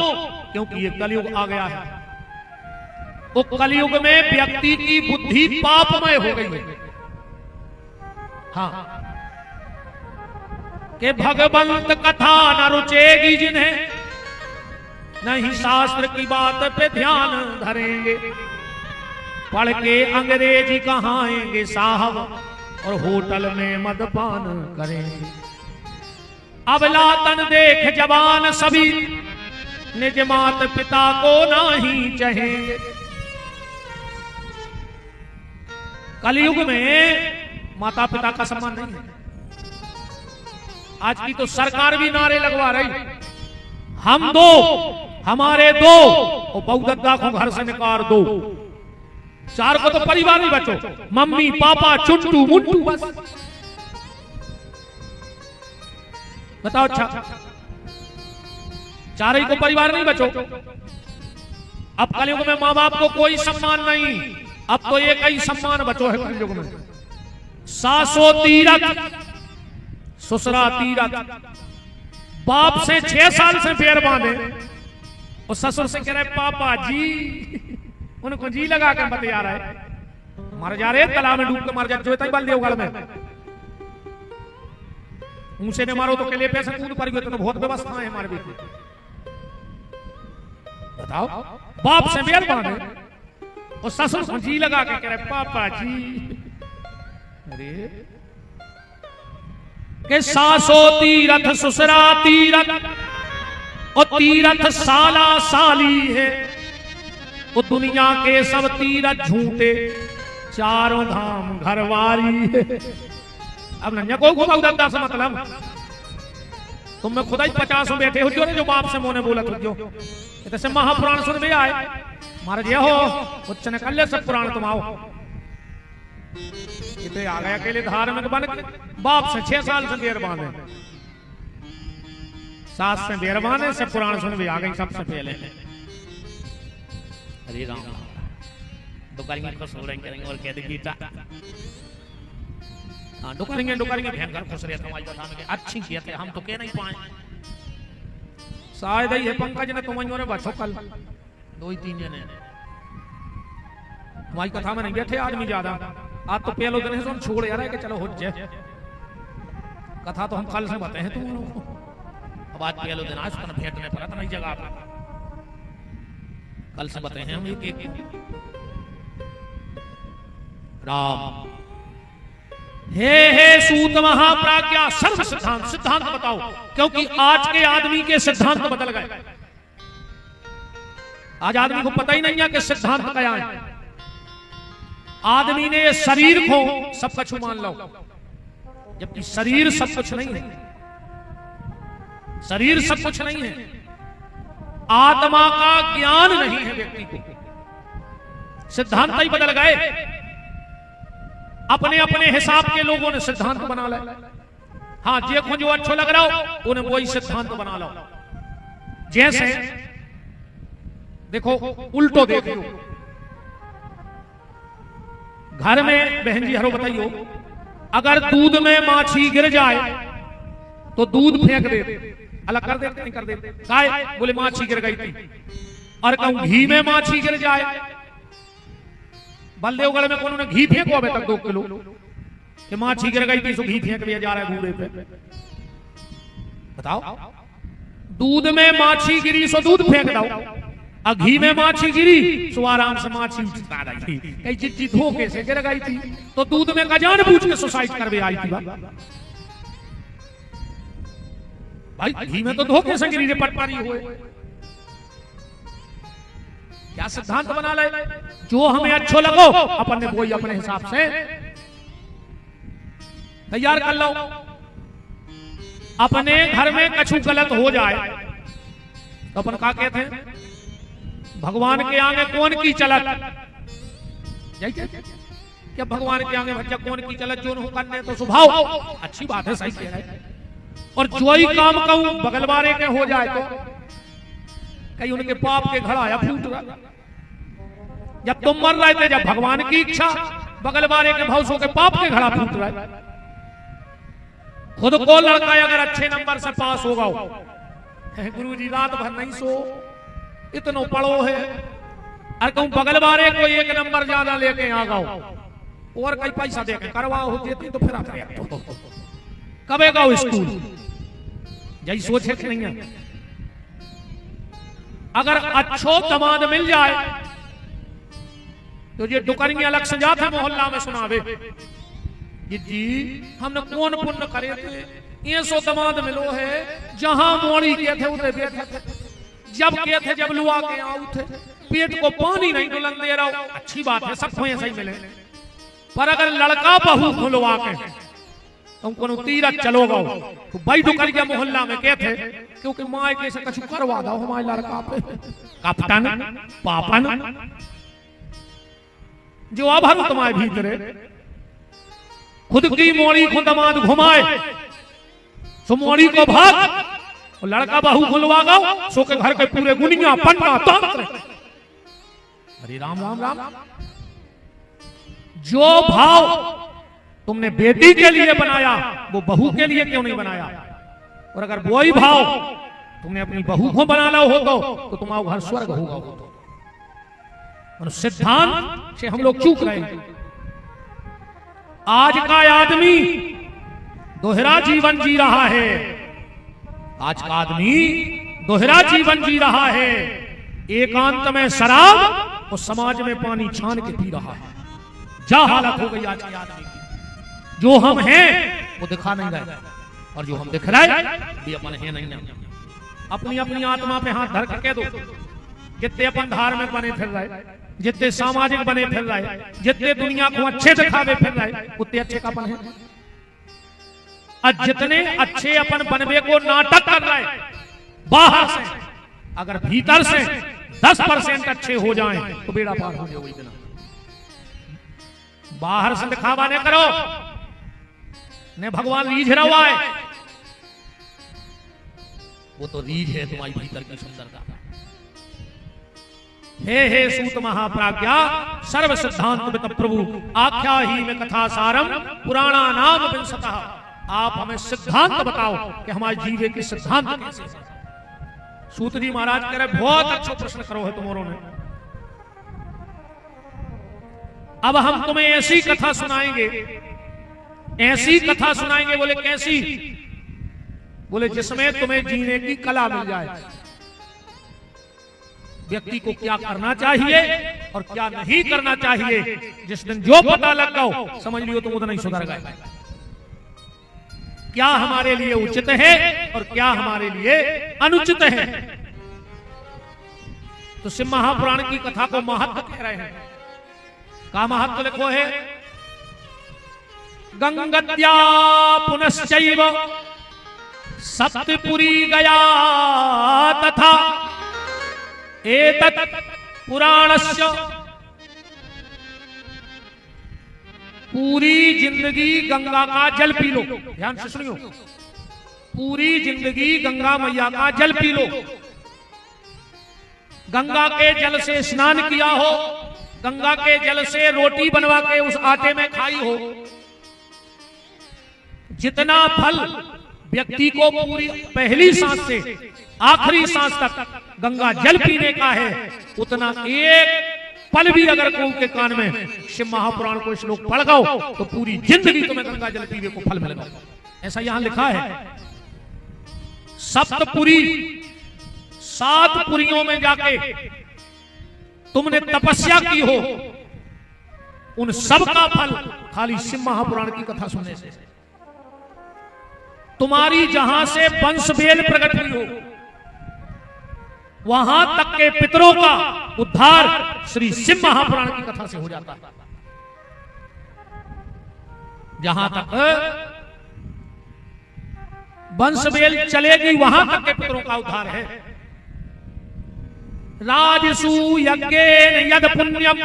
क्योंकि ये कलयुग आ गया है। वो कलयुग में व्यक्ति की बुद्धि पापमय हो गई है। हाँ, कि भगवंत कथा न रुचेगी जिन्हें, नहीं शास्त्र की बात पे ध्यान धरेंगे, पढ़ के अंग्रेजी कहाएंगे साहब और होटल में मदपान करेंगे। अबलातन देख जवान सभी निज मात पिता को नहीं चाहेंगे। कलयुग में माता पिता का सम्मान नहीं है। आज की तो सरकार भी नारे लगवा रही, हम दो हमारे दो और बहुदत्ता को घर से निकाल दो। चार को तो परिवार ही बचो, मम्मी पापा चुट्टू मुट्टू बस। बताओ अच्छा, चार ही को परिवार नहीं बचो। अब कलयुग में माँ बाप को कोई सम्मान नहीं, अब तो एक ही सम्मान बचो है कलयुग में। सासो तीरथ ससुरा तीरथ। बाप से 6 साल से पैर बांधे और ससुर से कह रहे पापा जी, उनको जी लगा कर बतिया रहे, मर जा रहे तालाब में डूब के मर जा, जो बाल देवगढ़ में ऊंचे ने मारो तो के लिए पैसे कूद पड़ गए। तो बहुत व्यवस्था है हमारे बीच। बताओ, बाप से पैर बांधे और ससुर को जी लगा के कह रहे पापा जी। अरे के सासो तीरथ ससुरा तीरथ और तीरथ साला साली है, वो दुनिया के सब तीरथ झूठे, चारों धाम घरवाली है। अब नंजा को घुमाऊदा से मतलब तुम में खुदा ही 50 बैठे हो जो बाप से मोने बोला तुझो। जैसे महापुराण सुन भी आए महाराज ये हो उच्च ने कर ले सब पुराण तुम आओ। इतने आ गए अकेले धार्मिक बन के, बाप से 6 साल से बेर बांधे, सास से बेर बांधे, सब पुराण सुन भी आ गई सबसे पहले। हरे राम दुकारियों को सो करेंगे और कह दे गीता। हाँ डुकरेंगे भयंकर खुश रहे तुम्हारी बता में अच्छी किया थे, हम तो कह नहीं पाए। शायद ये पंकज ने तुम्हारी ने बचो कल 2-3 जने तुम्हारी कथा में नहीं बैठे आदमी ज्यादा। आज तो पहले दिन है छोड़ यार है कि चलो हो जाए कथा तो हम कल से बताए हैं तुम लोगों को। अब आज पहले दिन आज पर भेंट में पड़ा तो नहीं जगह पर कल से बताए हैं हम एक राम। हे सूत महाप्राज्ञा सर्व सिद्धांत, सिद्धांत बताओ, क्योंकि आज के आदमी के सिद्धांत बदल गए। आज आदमी को पता ही नहीं है कि सिद्धांत क्या है। आदमी ने शरीर को सब कुछ मान लो, जबकि शरीर सब कुछ नहीं है। शरीर सब कुछ नहीं है, आत्मा का ज्ञान नहीं है व्यक्ति को। सिद्धांत ही बदल गए, अपने अपने हिसाब के लोगों ने सिद्धांत बना लिया। हाँ देखो जो अच्छो लग रहा हो उन्हें वही सिद्धांत बना लो। जैसे देखो उल्टो देख लो, घर में बहन जी हरो बताइयो, अगर दूध में माछी गिर जाए तो दूध फेंक देते, अलग कर देते नहीं कर देते, काय बोले माछी गिर गई थी। और कहूं घी में माछी गिर जाए, बलदेवगढ़ में कौन घी फेंको अबे तक 2 किलो कि माछी गिर गई थी तो घी फेंक दिया जा रहा है घूरे पे। बताओ, दूध में माछी गिरी सो दूध फेंक दो, और घी में माछी गिरी सो आराम से माछी उठा रही थी, कई चिट्ठी धोखे से गिर गई थी तो दूध में का जान बूझ के सुसाइड करवे आई थी। भाई घी में तो धोखे से गिरी रे पटपारी हुए। क्या सिद्धांत बना ले, जो हमें अच्छो लगो अपन ने वही अपने हिसाब से तैयार कर लो। अपने घर में कछु गलत हो जाए तो अपन का कहते हैं, भगवान के आगे कौन की चलत, क्या भगवान के आगे बच्चा कौन की चलत, जो करने तो स्वभाव अच्छी बात है, सही कह रहे हैं। और जो ही काम कहूं बगल वाले के हो जाए तो कहीं उनके पाप के घड़ा या फूट रहा। जब तुम मर रहे थे, जब भगवान की इच्छा बगल वाले के भवसों के पाप के घड़ा फूट रहा है। खुद को लड़का अगर अच्छे नंबर से पास होगा, गुरुजी रात भर नहीं सो, इतना पढ़ो है, और कहूं बगल वाले को 1 नंबर ज्यादा लेके आ गओ और कई पैसा देके करवाओ देती तो फिर आता कबे गाओ स्कूल, यही सोचे कि नहीं है। अगर अच्छो दमाद मिल जाए तो ये दुकनिया अलग से जाते मोहल्ला में सुनावे, जी हमने कौन पुण्य करे थे, ये सो दमाद मिलो है, जहां मोड़ी के थे उधर बैठे थे, जब के थे जब लुआ के आऊ थे, पेट को पानी नहीं डुलन दे रहा। अच्छी बात है, सबको ऐसा ही मिले। पर अगर लड़का बहू खुलवा के तुमको तीरथ चलो गो तो भाई डुकरिया मोहल्ला में के थे, क्योंकि माँ के से कछु करवा दो हमारे लड़का पे, कपटन पापन जो अभर तुम्हारे भीतरे खुद की मोड़ी को दमाद घुमाए सो मोड़ी को भाग, और लड़का बहू खुलवा गो सो के घर के पूरे गुनिया पन्ना तंत्र। अरे राम राम राम, जो भाव तुमने बेटी के लिए बनाया वो बहू के लिए क्यों नहीं बनाया? और अगर वही भाव तुमने अपनी बहू को बनाना हो तो तुम्हारा घर स्वर्ग होगा। और सिद्धांत से हम लोग चूक रहे हैं। आज का आदमी दोहरा जीवन जी रहा है, आज का आदमी दोहरा जीवन जी रहा है। एकांत में शराब और समाज में पानी छान के पी रहा है। जा हालत हो गई आज के आदमी की। जो हम हैं वो दिखा नहीं रहे, और जो हम दिख रहे भी अपन है नहीं। अपनी अपनी आत्मा पे हाथ धर के दो। जितने अपन धार्मिक बने फिर रहे, जितने सामाजिक बने फिर रहे, जितने दुनिया को अच्छे दिखावे फिर रहे, उतने अच्छे का अपन है। और जितने अच्छे अपन बनवे को नाटक कर रहे बाहर से, अगर भीतर से 10% अच्छे हो जाएं तो बेड़ा पार हो जाएगा। बाहर से दिखावा नहीं करो, ने भगवान रीझ रहा है, वो तो रीझ है तुम्हारी भीतर की सुंदरता। हे सूत महाप्राज्ञा सर्व सिद्धांत वित प्रभु आख्या ही में कथा सारम पुराणा नाम विंशतः। आप हमें सिद्धांत बताओ कि हमारे जीवे के सिद्धांत कैसे। सूत जी महाराज कह रहे बहुत अच्छा प्रश्न करो है तुम्हारों ने। अब हम तुम्हें ऐसी कथा सुनाएंगे, ऐसी कथा सुनाएंगे। बोले कैसी? बोले जिसमें तुम्हें जीने की कला मिल जाए। व्यक्ति को क्या करना चाहिए और क्या नहीं करना चाहिए, जिस दिन जो पता लग गया समझ लियो तुम उतना ही सुधर गए। क्या हमारे लिए उचित है और क्या हमारे लिए अनुचित है। तो शिव महापुराण की कथा को महत्व कह रहे हैं। का महत्व लिखो है, गंगत्या पुनश्चैव सप्तपुरी गया तथा एतत् पुराणस्य पूरी जिंदगी गंगा का जल पी लो, ध्यान से सुनियो, पूरी जिंदगी गंगा मैया का जल पी लो, गंगा के जल से स्नान किया हो, गंगा के जल से रोटी बनवा के उस आटे में खाई हो, जितना फल व्यक्ति को पूरी पहली सांस से आखिरी सांस तक गंगा जल पीने का है, उतना एक पल भी अगर कोई के कान में शिव महापुराण को श्लोक पढ़ गो तो पूरी जिंदगी तुम्हें गंगा जल पीने को फल मिलेगा। ऐसा यहां लिखा है। सप्तपुरी, 7 पुरियों में जाके तुमने तपस्या की हो, उन सब का फल खाली शिव महापुराण की कथा सुनने से। तुम्हारी जहां से वंश बेल प्रकट हुई हो, वहां तक के पितरों का उद्धार श्री शिव महापुराण की कथा से हो जाता है। जहां तक वंश बेल चलेगी वहां तक के पितरों का उद्धार है। राजसु यज्ञेन यद पुण्यम,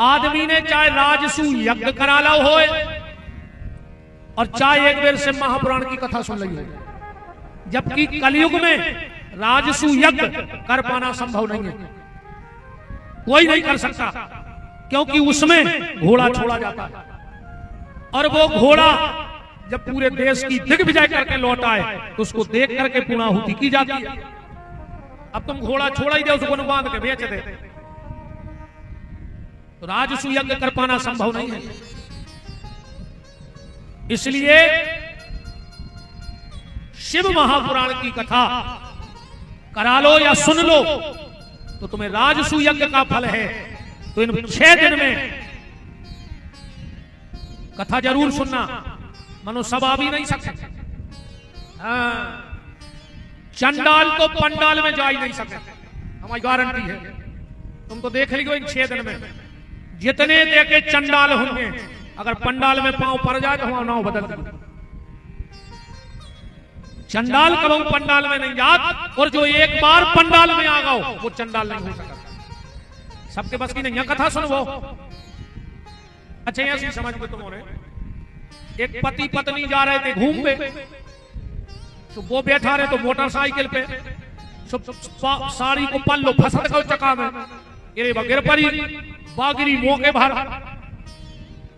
आदमी ने चाहे राजसु यज्ञ करा लो हो और चाहे एक बेर से महापुराण की कथा सुन ली हो, जबकि कलयुग में राजसु यज्ञ कर पाना संभव नहीं है, कोई नहीं कर सकता, क्योंकि उसमें घोड़ा छोड़ा जाता है और वो घोड़ा जब पूरे देश की दिग्विजय करके लौट आए तो उसको देख करके पूर्णाहुति की जाती है। अब तुम घोड़ा छोड़ा ही दे, उसको बांध के बेच दे, तो राजसु यज्ञ कर पाना संभव नहीं है। इसलिए शिव महापुराण की कथा करा लो या सुन लो तो तुम्हें राजसु यज्ञ का फल है। तो इन 6 दिन में कथा जरूर सुनना, मनो सब आ भी नहीं सकते। चंडाल तो पंडाल में जा ही नहीं सकते, हमारी गारंटी है। तुम तो देख लियो इन 6 दिन में जितने देखे चंडाल होंगे, अगर पंडाल में पांव पड़ जाए तो हमारा नाव बदल दो। चंडाल कब पंडाल में नहीं जात, और जो एक बार पंडाल में आ गओ वो चंडाल नहीं हो सकता। सबके बस की नहीं है कथा सुनो। अच्छा ऐसी समझ में तुम हो रहे, एक पति पत्नी जा रहे थे घूम पे, तो वो बैठा रहे तो मोटरसाइकिल पे साड़ी को पल्लो फंसा गो चका में, गिरे बगिर परी बागिरी मौके भर,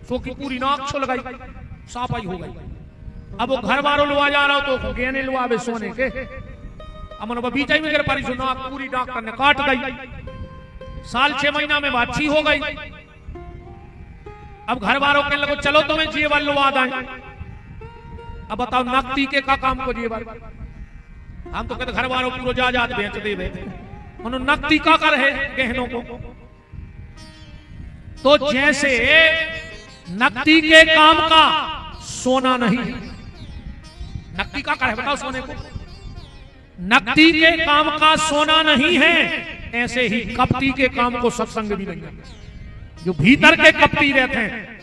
सो की पूरी नाक छुल गई, साफाई हो गई। अब वो घर वालों लुआ जा रहा हो तो गहने लुआवे सोने के, अमन बीचा में गिर परी, सो नाक पूरी डॉक्टर ने काट गई। साल 6 महीना में अच्छी हो गई। अब घर वालों कहने लगो चलो तुम्हें जेवर लुआ दें। अब बताओ नकदी के का काम को जेवर, हम तो कहते घर वालों पूरा जायदाद बेच दे, मनो नकदी का कर है गहनों को। तो जैसे नकदी के काम का सोना नहीं, नकदी का कर है बताओ सोने को, नकदी के काम का सोना नहीं है, ऐसे ही कपटी के काम को सत्संग भी नहीं है। जो भीतर के कपटी रहते हैं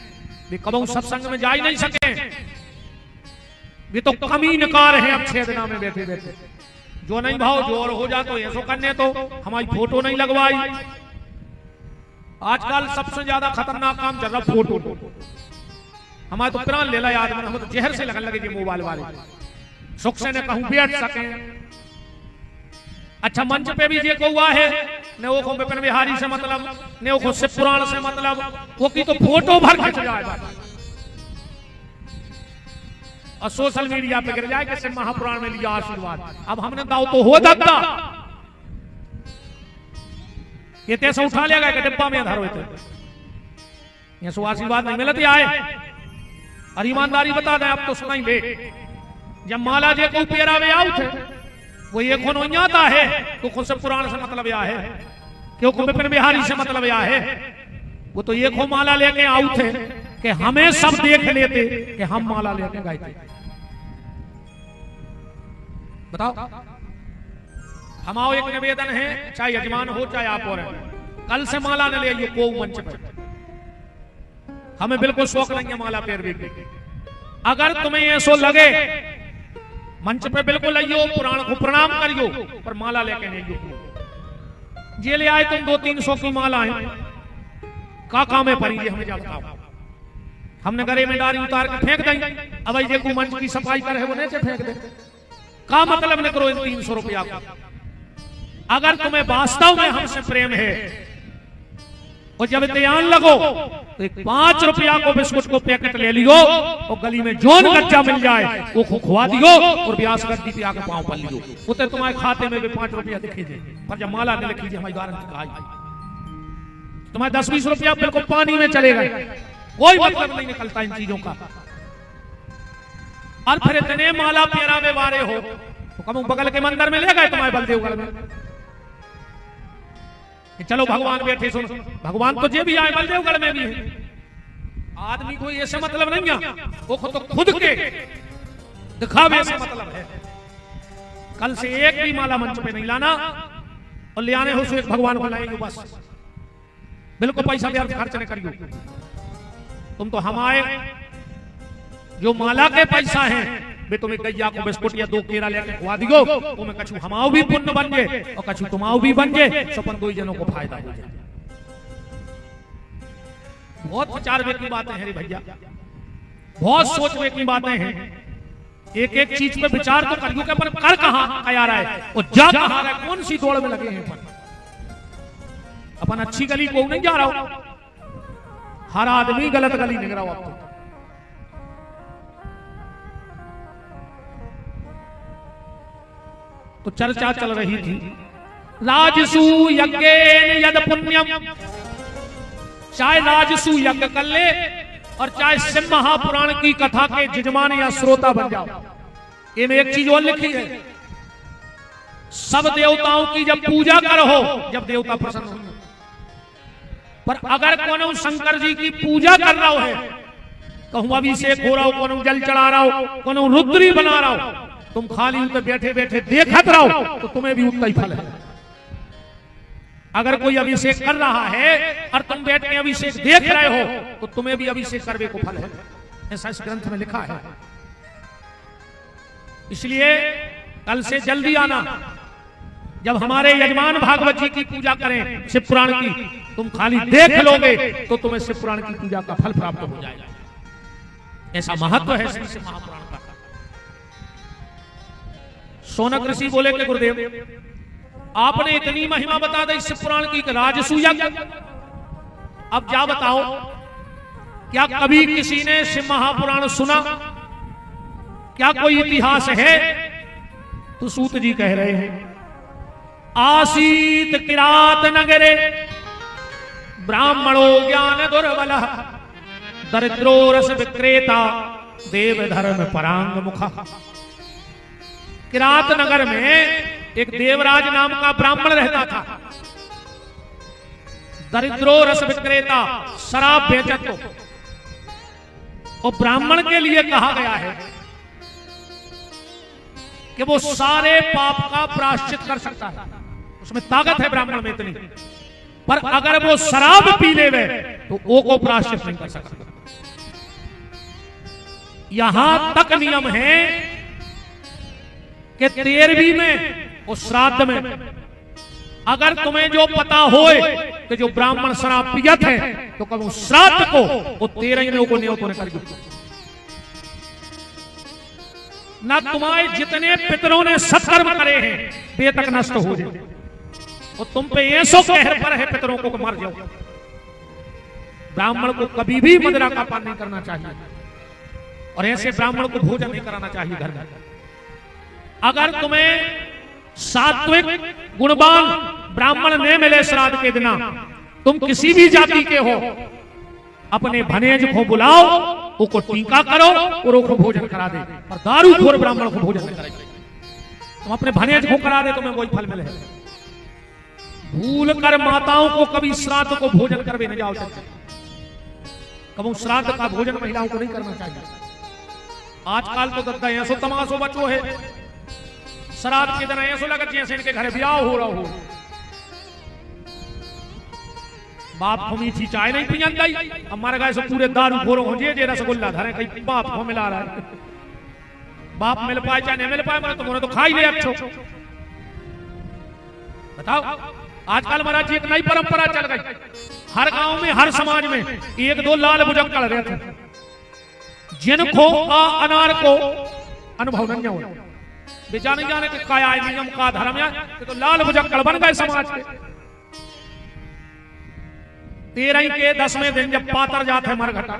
वे कबहू सत्संग में जा ही नहीं सके, वे तो कमीनकार हैं। अब 6 दिना में बैठे बैठे जो नहीं भाव जो और हो जा तो ऐसो करने तो हमारी फोटो नहीं लगवाई। आजकल सबसे ज्यादा खतरनाक काम चल रहा फोटो। हमारे तो प्राण ले ला आदमी, हम तो जहर से लगन लगे जी मोबाइल वाले, सुख से न कहूं बैठ सके। अच्छा मंच पे भी ये को हुआ है ने वो को विपिन बिहारी से मतलब, ने वो को शिव पुराण से मतलब, वो की तो फोटो भर खिंच जाएगा और सोशल मीडिया पे गिर जाए कि शिव महापुराण में लिया आशीर्वाद। अब हमने दाव तो हो सकता ये तैसे उठा लेगा कि डिब्बा में धरो थे, ये सो आशीर्वाद नहीं मिलती आए। और ईमानदारी बता दें अब तो सुनाई बे, जब माला जे को पेरा में आउ थे वो ये कौन आता है तो कौन से पुराण से मतलब या है, क्यों विपिन बिहारी से मतलब या है। वो तो ये को माला लेके आउ थे कि हमें सब देख लेते कि हम माला लेके गए थे। बताओ हमारा एक निवेदन है, चाहे यजमान हो चाहे आप और कल से माला न ले आइए को मंच पर, हमें बिल्कुल शौक नहीं है माला पैरवी की। अगर तुम्हें ऐसो लगे मंच पे बिल्कुल आइयो, पुराण को प्रणाम करियो, पर माला लेके नहीं आइयो। जे ले आए तुम 200-300 की माला है, का काम है परी हमें जा बताओ। हमने गरे में डारी उतार के फेंक देंगे, अब ये को मंच की सफाई करे वो नीचे फेंक दे। का मतलब न करो इन 300 रुपया का। अगर तुम्हें वास्तव में हमसे प्रेम है और जब ध्यान लगो तो 5 रुपया को बिस्कुट को पैकेट ले लियो और गली में जोन गच्चा मिल जाए वो खुआ दियो और ब्यास कर दी आके पांव पर लियो, उतने तुम्हारे खाते में भी 5 रुपया दिखे दे। पर जब माला ने लिखी हमारी गारंटी कहा तुम्हारे 10-20 रुपया बिल्कुल पानी में चले गए, कोई मतलब नहीं निकलता इन चीजों का। और फिर इतने माला पेरा में वारे हो तो कम बगल के मंदिर में ले गए तुम्हारे बलदेवगढ़ में। चलो भगवान बैठे सुन, भगवान तो जे भी आए बलदेवगढ़ में भी है। आदमी को ऐसे मतलब नहीं है, वो तो खुद के दिखावे से मतलब है। कल से एक भी माला मंच पे नहीं लाना और ले आने हो तो एक भगवान को लाएंगे बस, बिल्कुल पैसा व्यर्थ खर्च नहीं करियो। तुम तो हमारे जो माला के पैसा है वे तुम्हें गैया को बिस्कुट या 2 केरा लेके खुआ दियो, तुम्हें कछु हमाओ भी पुण्य बन जाए और कछु तुमाओ भी बन जाए, सपन 2 जनों को फायदा हो जाए। बहुत विचार की बातें हैं रे भैया, बहुत सोचने की बातें हैं। एक एक चीज पे विचार तो करियो कि अपन कर कहां आ रहा है और जा कहां रहा है, कौन सी दौड़ में लगे हैं अपन अच्छी गली को नहीं जा रहा हो। हर आदमी गलत गली निकल रहा हो आपको। तो चर्चा चल रही थी राजसू यज्ञेन यद पुण्यम, चाहे राजसू यज्ञ कर ले और चाहे शिव महापुराण की कथा के जजमान या श्रोता बन जाओ। इनमें एक चीज और लिखी है, सब देवताओं की जब पूजा करो जब देवता प्रसन्न हो, पर अगर कोनो शंकर जी की पूजा कर रहा है, कहूं अभिषेक हो रहा हो, कोनो जल चढ़ा रहा हो, कोनो रुद्री बना रहा हो, तुम खाली उतर बैठे बैठे देखत रहो तो तुम्हें भी उतना ही फल है। अगर कोई अभिषेक कर रहा है और तुम बैठ के अभिषेक देख रहे हो तो तुम्हें भी अभिषेक करने को फल है, ऐसा इस ग्रंथ में लिखा है। इसलिए कल से जल्दी आना, जब हमारे यजमान भागवत जी की पूजा करें शिव पुराण की, तुम खाली देख लोगे तो तुम्हें शिव पुराण की पूजा का फल प्राप्त हो जाएगा। ऐसा महत्व है श्री शिव महापुराण का। सोनक ऋषि बोले कि गुरुदेव आपने इतनी महिमा बता दी शिव पुराण की, राजसू यज्ञ, अब क्या बताओ क्या कभी किसी ने शिव महापुराण सुना? क्या कोई इतिहास है? तो सूत जी कह रहे हैं, आसीत किरात नगरे ब्राह्मणो ज्ञान दुर्बल दरिद्रो रस विक्रेता देव धर्म परांग मुखा। किरात नगर में एक देवराज नाम का ब्राह्मण रहता था। दरिद्रो रस विक्रेता, शराब बेचत को, और ब्राह्मण के लिए कहा गया है कि वो सारे पाप का प्रायश्चित कर सकता है, उसमें ताकत है ब्राह्मण में इतनी, पर अगर वो शराब पी ले तो वो को प्रायश्चित नहीं कर सकता। यहां तक नियम है कि 13वीं में और श्राद्ध में अगर तुम्हें जो पता होए कि जो ब्राह्मण शराब पियत है तो कब श्राद्ध को वो 13 को न्योत कर दो। ना तुम्हारे जितने पितरों ने सत्कर्म करे हैं वे तक नष्ट हो जाए और तुम पे ऐसो कहर पर है पितरों को मर जाओ। ब्राह्मण को कभी भी मदिरा का पान नहीं करना चाहिए और ऐसे ब्राह्मण को भोजन नहीं कराना चाहिए घर में। अगर तुम्हें सात्विक गुणवान ब्राह्मण न मिले श्राद्ध के दिन, तुम किसी भी जाति के हो, अपने भनेज को बुलाओ, उसको टीका करो और उसको भोजन करा दे। और दारूखोर ब्राह्मण को भोजन नहीं कराए। तुम अपने भनेज को करा दे, तुम्हें वही फल मिले। भूल कर माताओं को कभी श्राद्ध को भोजन करवे न जाओ। कभी श्राद्ध का भोजन महिलाओं को नहीं करना चाहिए। आजकल तो दद्दा ऐसो तमाशो बचो है, श्राद्ध के दिन ऐसो लगत जैसे इनके घर ब्याह हो रहा हो। बाप को मीठी चाय नहीं पियन गई, हमारे गाय से पूरे दारू खोरो हो जे रसगुल्ला धरे कहीं बाप को मिला रहा है। बाप मिल पाए चाहे नहीं मिल पाए, मैंने तो खा ही ले अच्छो। बताओ आजकल महाराज जी एक नई परंपरा चल गई, हर गांव में हर समाज में एक दो लाल बुजक्कड़ रहते थे जिनको अनार को अनुभव नहीं हो, बेचा नहीं जाने का नियम का धर्म है, तो लाल बुजक्कड़ बन गए समाज के। 13 के 10वें दिन जब पातर जाते मरघटा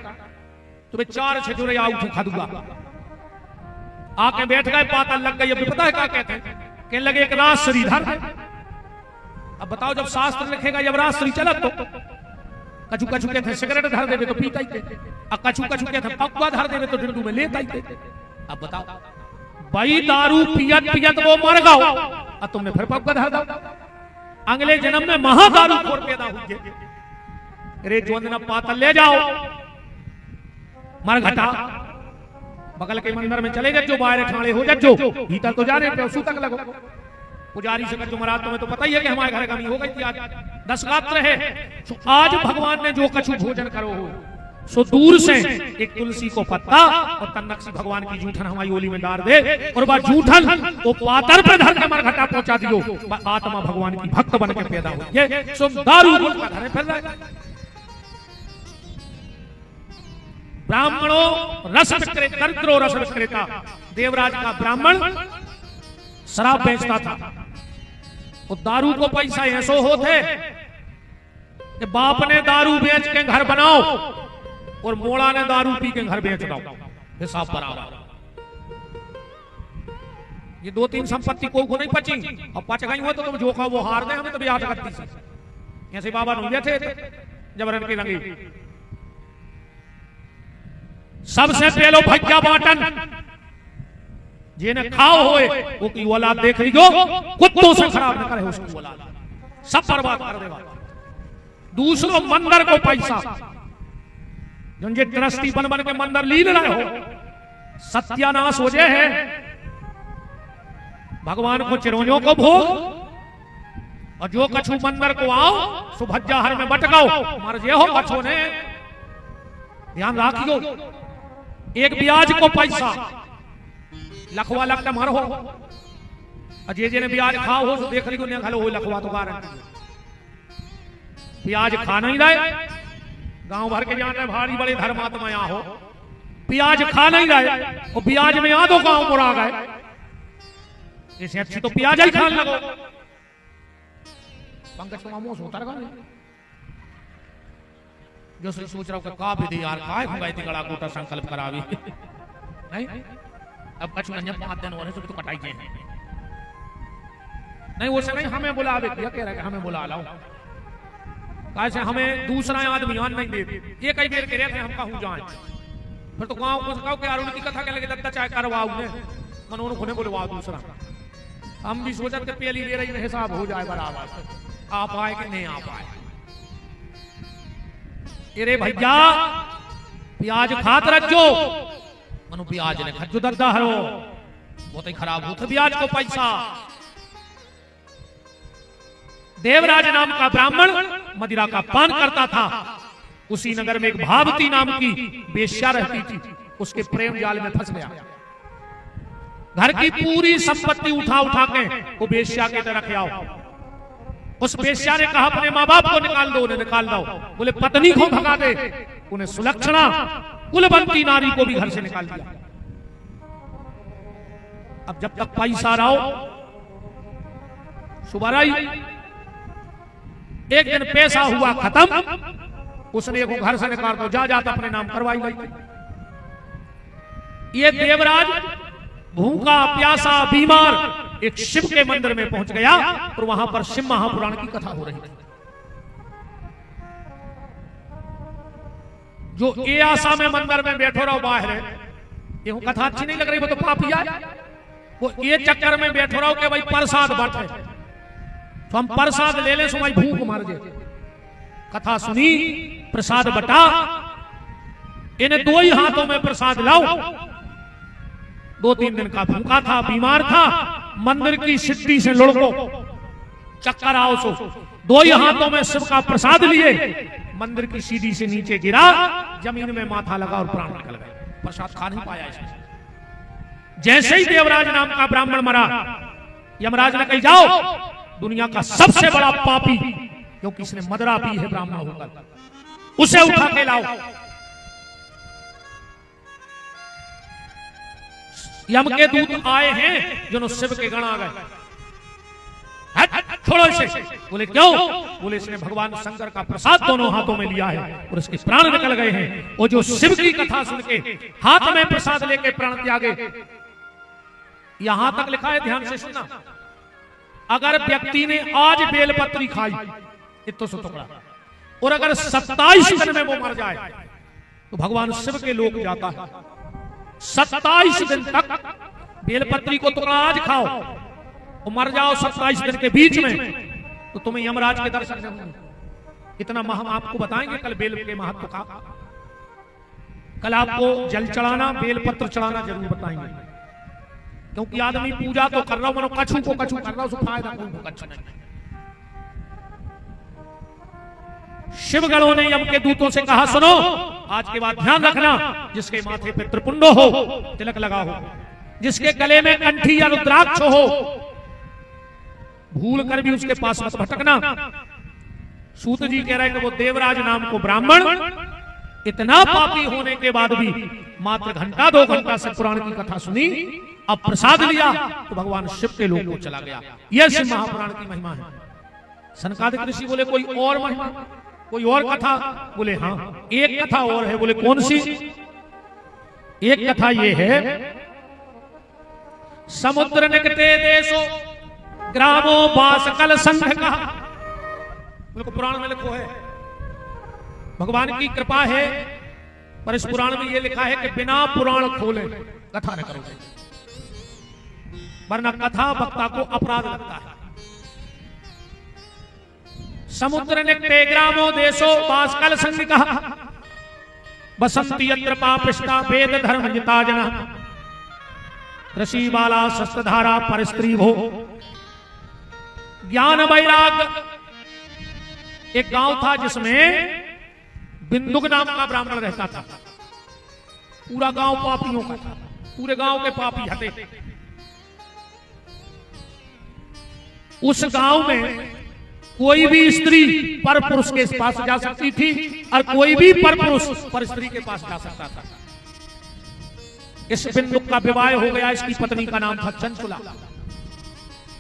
तो वे 4 से जुड़े आउट खदुआ आके बैठ गए, पातर लग गई। अभी पता है क्या कहते हैं, कहने लगे एक राज श्रीधर। अब बताओ जब शास्त्र लिखेगा जब राज श्री चलत तो कछु कछु कहते सिगरेट धर देवे तो पीता ही थे, और कछु कछु कहते पक्वा धर देवे तो डिंडू में लेता ही थे। अब बताओ भाई दारू पियत पियत वो मर गओ और तुमने फिर पक्वा धर दो, अगले जन्म में महादारू खोर पैदा हुई। अरे जो दिन पातल ले जाओ मरघटा बगल के मंदिर में चले जो बाहर ठाणे हो जो भीतर तो जा रहे थे उसू तक लगो। पुजारी से कहो महाराज तुम्हें तो पता ही है कि हमारे घर कमी हो गई थी, आज 10 रात्र है, तो आज भगवान ने जो कछु भोजन करो हो सो दूर से एक तुलसी को पत्ता और तन्नक्षी भगवान की जूठन हमारी ओली में डाल दे और वह जूठन वो पातर पे धर के मरघटा पहुंचा दियो, आत्मा भगवान की भक्त बन के पैदा हो। ये सो दारू घर फैल रहा है। ब्राह्मणों रस विक्रेता, दरिद्रो रस विक्रेता, देवराज का ब्राह्मण शराब बेचता था। वो दारू को पैसा ऐसो होते कि बाप ने दारू बेच के घर बनाओ और मोड़ा ने दारू पी के घर बेच दो, हिसाब बराबर। ये 2-3 संपत्ति को नहीं पची, अब पच गई हो तो तुम जो खाओ वो हार दे, हमें तो याद करती से ऐसे बाबा नहीं थे जबरन की लगी। सबसे पहलो भज्जा बाटन जिन्हें खाओ होए वो की औलाद देख लीजो, कुत्तों से खराब न करे उसकी औलाद, सब बर्बाद कर देगा। दूसरों मंदिर को पैसा जो ट्रस्टी बन बन के मंदिर लील रहे हो, सत्यानाश हो जाए है। भगवान को चिरौंजों को भोग और जो कछु मंदिर को आओ सुभज्जा हर में बटकाओ, मर जे हो कछु ने ध्यान राखियो। एक ब्याज को पैसा लखवा लगता मर हो, अजय जी ने ब्याज खाओ हो तो देख ली ने घलो हो लखवा तो गारंटी ब्याज खा नहीं रहे। गांव भर के जाने भारी बड़े धर्मात्मा यहाँ हो, ब्याज खा नहीं रहे और ब्याज में आ दो गांव पर आ गए, इसे अच्छी तो प्याज ही खाने लगो। पंकज मामोस होता रहा जो सोच रहा हूं का विधि यार काय होगा इतनी गड़ा गोटा संकल्प करावी नहीं। अब कछु अंजन 5 दिन हो रहे तो कटाई जाए नहीं, वो से नहीं हमें बुलावे किया कह रहा है हमें बुला लाओ, कैसे हमें दूसरा आदमी ध्यान नहीं देते। ये कई देर कह रहे थे हम कहूं जाए, फिर तो गांव को कहो कि यार उनकी कथा के लगे दत्ता चाहे करवाओ ने मनोन खुने बुलवाओ दूसरा। हम भी सोचते थे पहली ले रही हिसाब हो जाए बराबर, आ पाए कि नहीं आ पाए। अरे भैया प्याज खात रखो, मनु प्याज ने खजो दद्दा हरो बहुत ही खराब हो ब्याज को पैसा। देवराज नाम का ब्राह्मण मदिरा का पान करता था, उसी नगर में एक भावती नाम की बेश्या रहती थी, उसके प्रेम जाल में फंस गया। घर की पूरी संपत्ति उठा उठा के वो बेश्या के तरह रख आओ। उस बेश्या ने कहा अपने माँ बाप को निकाल दो, उन्हें निकाल दो। बोले पत्नी को भगा दे, उन्हें सुलक्षणा कुलवंती नारी को भी घर से निकाल दिया। अब जब तक पैसा रहो सुबह आई, एक दिन पैसा हुआ खत्म, उसने को घर से निकाल दो, जा जाता अपने नाम करवाई गई। ये देवराज भूखा प्यासा बीमार एक शिव के मंदिर में पहुंच गया और वहां पर शिव महापुराण की कथा हो रही थी। जो ये आशा में मंदिर में बैठो रहो बाहर है, ये कथा अच्छी नहीं लग रही, वो तो पापी है। वो ये चक्कर में बैठो रहो कि भाई प्रसाद बांटे, तो हम प्रसाद ले ले सुमाई भूख मार दे। कथा सुनी, प्रसाद बटा, इन्हें 2 ही हाथों में प्रसाद लाओ। 2-3 दिन का भूखा था, बीमार था, मंदिर की सिद्धि से लुढ़को चक्कर आओ सो 2 ही हाथों में शिव का प्रसाद लिए, मंदिर की सीढ़ी से नीचे गिरा, जमीन में माथा लगा और प्राण निकल गए। प्रसाद खा नहीं पाया इसमें। जैसे ही देवराज नाम का ब्राह्मण मरा, यमराज ने कही जाओ दुनिया का सबसे बड़ा पापी, क्योंकि इसने मदरा पी है ब्राह्मण होकर, उसे उठा के लाओ। यम के दूत आए हैं जो शिव के गण आ गए, छोड़ो इसे। बोले क्यों? बोले इसने भगवान शंकर का प्रसाद दोनों हाथों में लिया है और इसके प्राण निकल गए हैं। और जो शिव की कथा सुन के हाथ में प्रसाद लेके प्राण त्यागे, यहां तक लिखा है, ध्यान से सुनना, अगर व्यक्ति ने आज बेलपत्री खाई इतो सो टुकड़ा, और अगर 27 दिन में वो मर जाए तो भगवान शिव के लोक जाता है। 27 दिन तक बेलपत्री को टुकड़ा आज खाओ और मर जाओ 27 दिन के बीच में, तो तुम्हें यमराज के दर्शन होंगे। इतना हम आपको बताएंगे कल बेल के महत्व का। कल आपको जल चढ़ाना, बेलपत्र चढ़ाना जरूर बताएंगे, क्योंकि आदमी पूजा तो कर रहा हो, मनो कछु को कछु कर रहा हो, उसको फायदा कोई कछु नहीं। शिवगणों ने यम के दूतों से कहा, सुनो आज के बाद ध्यान रखना, जिसके माथे पे त्रिपुंडो हो, तिलक लगा हो, जिसके गले में कंठी या रुद्राक्ष हो, भूल कर भी उसके पास मत भटकना। सूत जी कह रहे हैं कि वो देवराज नाम को ब्राह्मण इतना पापी होने के बाद भी मात्र घंटा 2 घंटा से पुराण की कथा सुनी, अब प्रसाद लिया तो भगवान शिव के लोक को चला गया। यह शिव महापुराण की महिमा है। सनकादिक ऋषि बोले कोई और महिमा, कोई और कथा? बोले हाँ, एक कथा और है। बोले कौन सी? एक कथा ये है, समुद्र निकटे देशो ग्रामो बासकल संघ का। बिल्कुल पुराण में लिखो है, भगवान की कृपा है, पर इस पुराण में यह लिखा है कि बिना पुराण खोले कथा न करो, वरना कथा वक्ता को अपराध लगता है। समुद्र निकटे ग्रामो देशो बासकल संघ का, बसंती यत्र पापिष्टा वेद धर्म जिता जना, ऋषि बाला शस्त्रधारा पर स्त्री भो, ज्ञान वैराग। एक गांव था जिसमें बिंदुक नाम का ब्राह्मण रहता था। पूरा गांव पापियों का था, पूरे गांव के पापी हटे। उस गांव में कोई भी स्त्री पर पुरुष के पास जा सकती थी और कोई भी पर पुरुष पर स्त्री के पास जा सकता था। इस बिंदुक का विवाह हो गया, इसकी पत्नी का नाम था चंचुला।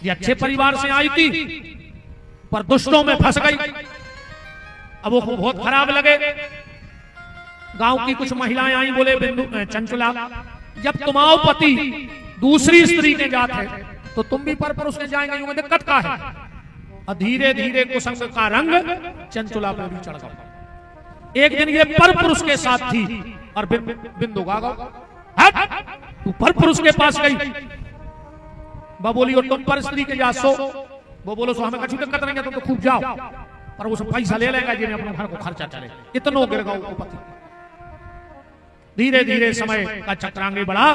ये अच्छे परिवार से आई थी, पर दुष्टों में फंस गई। अब वो बहुत खराब लगे। गांव की कुछ महिलाएं आई, बोले बिंदु चंचुला, जब तुम्हारा पति दूसरी स्त्री के जात है तो तुम भी पर पुरुष के जाएंगे, यूं दिक्कत का है। और धीरे धीरे कुसंग का रंग चंचुला पर भी चढ़ गया। एक दिन ये पर पुरुष के साथ थी और बिंदु गा तू पर पुरुष के पास गई। वो बोली और तुम पर स्त्री के जा सो। वो बोलो सो हमें कछु दिक्कत नहीं है, तुम तो खूब जाओ, पर वो सब पैसा ले लेगा जिन्हें अपने घर को खर्चा चले। इतनो गिर गया वो पति। धीरे धीरे समय का चक्र आगे बढ़ा।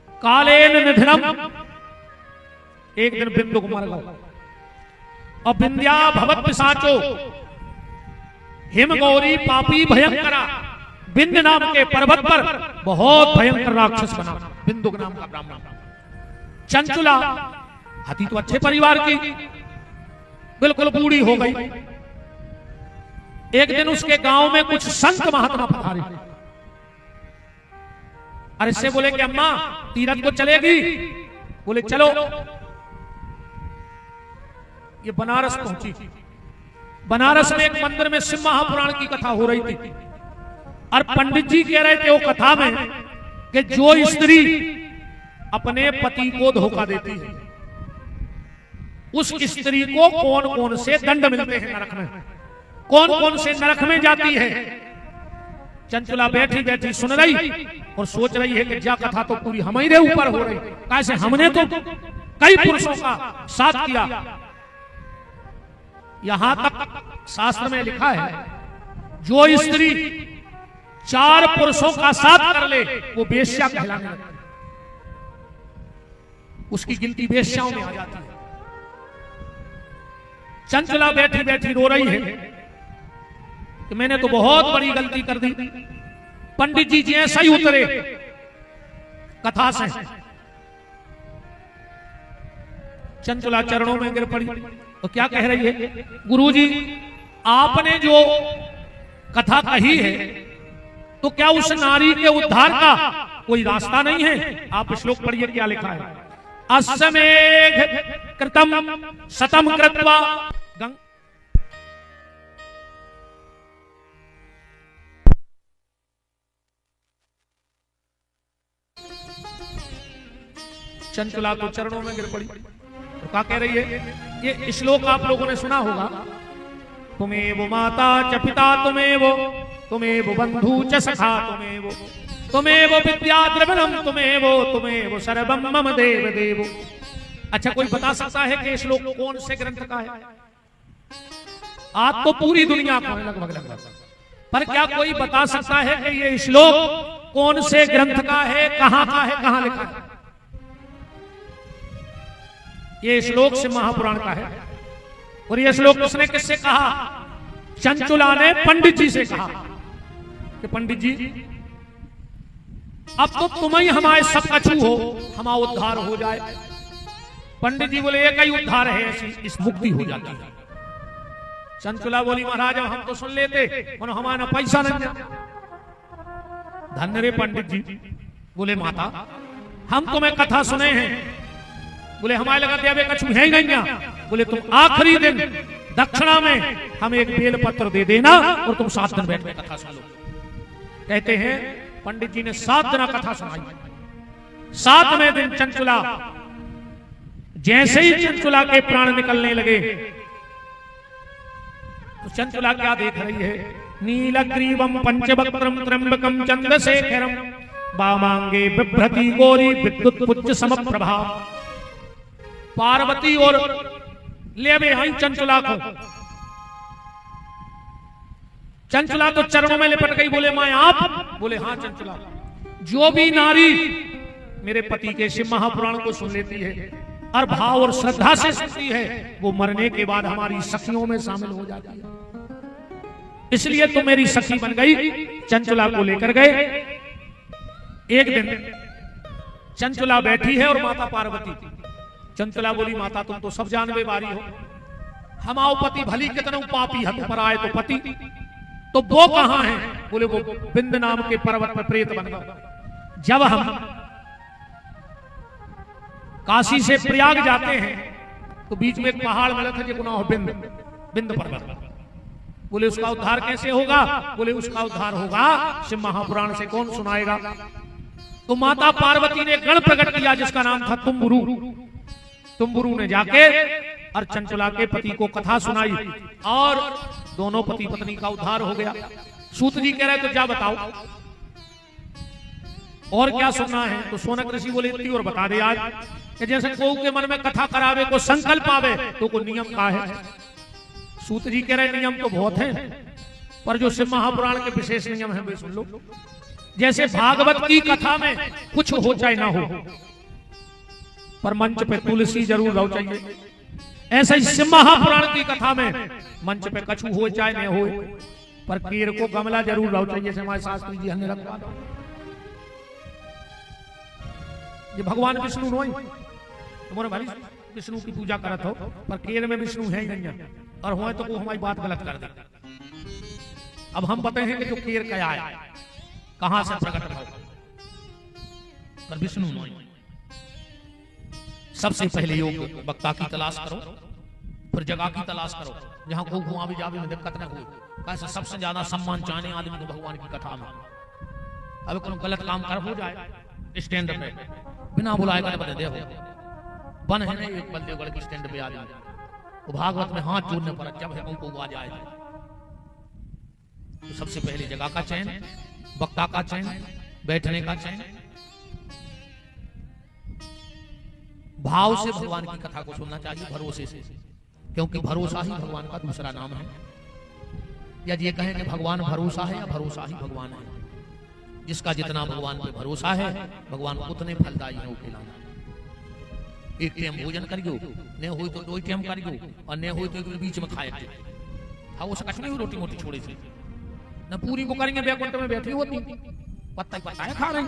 कालेन निधनम, एक दिन बिंदु मर गया। और बिंद्या भवत पिशाचो, हिमगौरी पापी भयंकरा, बिंद नाम के पर्वत पर बहुत भयंकर राक्षस बना बिंदु नाम का ब्राह्मण। चंचुला हती तो अच्छे परिवार की, बिल्कुल बूढ़ी हो गई। एक दिन उसके गांव में कुछ संत महात्मा पधारे। अरे से बोले कि अम्मा तीरथ को चलेगी? बोले चलो। ये बनारस पहुंची। बनारस में एक मंदिर में शिव महापुराण की कथा हो रही थी और पंडित जी कह रहे थे वो कथा में कि जो स्त्री अपने पति को धोखा देती है उस स्त्री को कौन कौन से दंड मिलते हैं नरक में, कौन कौन से नरक में जाती है। चंचुला बैठी बैठी सुन रही और सोच रही है कि जा कथा तो पूरी हमारे ऊपर हो रही, कैसे हमने तो कई पुरुषों का साथ किया। यहां तक शास्त्र में लिखा है जो स्त्री 4 पुरुषों का साथ कर ले वो वेश्या कहलाने लगती है, उसकी गिनती वेश्याओं में आ जाती है। चंचला बैठी बैठी रो रही है कि मैंने तो बहुत बड़ी गलती कर दी। पंडित जी ऐसा ही उतरे कथा से चंचला चरणों में गिर पड़ी। तो क्या कह रही है, गुरुजी आपने जो कथा कही है तो क्या उस नारी के उद्धार का कोई रास्ता नहीं है? आप श्लोक पढ़िए, क्या लिखा है। अस्मेघ कृतम सतम कृत्वा चंचला तो चरणों में गिर पड़ी। तो क्या कह रही है, ये श्लोक आप लोगों ने सुना होगा। तुमेव माता च पिता तुमेव बंधु च सखा तुमेव विद्या द्रविणम तुमेव सर्वम मम देव देव। अच्छा, कोई बता सकता है कि श्लोक कौन से ग्रंथ का है? आज तो पूरी दुनिया को लगभग, पर क्या कोई बता सकता है कि ये श्लोक कौन से ग्रंथ का है, कहां का है, कहां लिखा है? ये श्लोक से महापुराण का है। और ये श्लोक उसने किससे कहा? चंचुला ने पंडित जी से कहा कि पंडित जी अब तो तुम ही हमारे सब कछु हो, हमारा उद्धार हो जाए। पंडित जी बोले एक ही उद्धार है, ऐसी इस मुक्ति हो जाती है। चंचुला बोली महाराज हम तो सुन लेते, हमारा पैसा नहीं। धन्य रे पंडित जी। बोले माता हम तुम्हें कथा सुने हैं। बोले हमारे लगा देवे कछु है ही नहीं। बोले तुम आखिरी दिन दक्षिणा में हमें एक बेल पत्र दे देना और तुम 7 दिन बैठ के कथा सुन लो। कहते हैं पंडित जी ने 7 दिन कथा सुनाई। 7वें दिन चंचुला, जैसे ही चंचुला के प्राण निकलने लगे तो चंचुला क्या देख रही है? नीलग्रीवम पंचवक्त्रम त्र्यंबकम चंद्रशेखरम वामांगे बिभ्रति गौरी विद्युत पुच्छ समप्रभा। पार्वती और ले आई चंचुला को। चंचुला तो चरणों में लिपट गई। बोले मां आप? बोले हाँ चंचुला। जो भी नारी मेरे पति के शिव महापुराण को सुन लेती है और भाव और श्रद्धा से सुनती है, वो मरने के बाद हमारी सखियों में शामिल हो जाती है। इसलिए तो मेरी सखी बन गई। चंचुला को लेकर गए। एक दिन चंचुला बैठी है और माता पार्वती। चंचुला बोली माता तुम तो सब जानवे वारी हो, हमाओ पति भली कितने पापी हद पर आए तो पति, तो वो कहां है? बोले वो बिंद नाम के पर्वत पर प्रेत बन गया। जब हम काशी से प्रयाग जाते हैं तो बीच में एक पहाड़ मिला था जिसका नाम बिंद, बिंद पर्वत। बोले उसका उद्धार कैसे होगा? बोले उसका उद्धार होगा शिव महापुराण से। कौन सुनाएगा? तो माता पार्वती ने गण प्रकट किया जिसका नाम था तुम्बुरु। तुम्बुरु ने जाके और चंचुला के पति को कथा सुनाई और दोनों पति पत्नी का उद्धार हो गया। सूत जी कह रहे तो जा बताओ और क्या सुनना है? तो सोनक ऋषि बोले इतनी और बता दे आज कि जैसे को के मन में कथा करावे को संकल्प आवे तो को नियम का है। सूत जी कह रहे नियम तो बहुत हैं, पर जो शिव महापुराण के विशेष नियम है वे सुन लो। जैसे भागवत की कथा में कुछ हो चाहे ना हो, पर मंच पे तुलसी जरूर रहो चाहिए। ऐसा ही शिव महापुराण की कथा में मंच पे कछु हो चाहे न हो, पर केर को गमला जरूर रहो चाहिए। जैसे हमारे शास्त्री जी हमने रखवा दो। ये भगवान विष्णु नो तुम्हारे भाई विष्णु की पूजा करत हो, पर केर में विष्णु है ही नहीं और हो तो वो हमारी बात गलत कर दे। अब हम बताए हैं कि जो केर क्या है, कहां से प्रकट हो, पर विष्णु नो। सबसे पहले योग वक्ता की तलाश करो, फिर जगह की तलाश करो जहां को घुमा भी जावे में दिक्कत न हो। कैसे सबसे ज्यादा सम्मान चाहने आदमी को भगवान की कथा में। अब कोई गलत काम कर हो जाए स्टैंड पे बिना बुलाए कर बता दे हो बन है नहीं। एक बलदेवगढ़ की स्टैंड पे आदमी वो भागवत में हाथ जोड़ने पर जब है को आ जाए तो सबसे पहले जगह का चयन, वक्ता का चयन, बैठने का चयन, भाव से भगवान की कथा को सुनना चाहिए, भरोसे से, क्योंकि भरोसा ही भगवान का दूसरा नाम है। या ये कहें कि भगवान भरोसा है या भरोसा ही भगवान है। जिसका जितना भगवान पे भरोसा है भगवान उतने फलदायी है उकेला। एक टाइम भोजन करियो, न हो तो 2 टाइम करियो और न हो तो बीच में खाए। हाँ वो सकछ नहीं रोटी मोटी छोड़े से न पूरी को करेंगे। बैकुंठ में बैठी होती पत्ता ही पत्ता है खा रहे,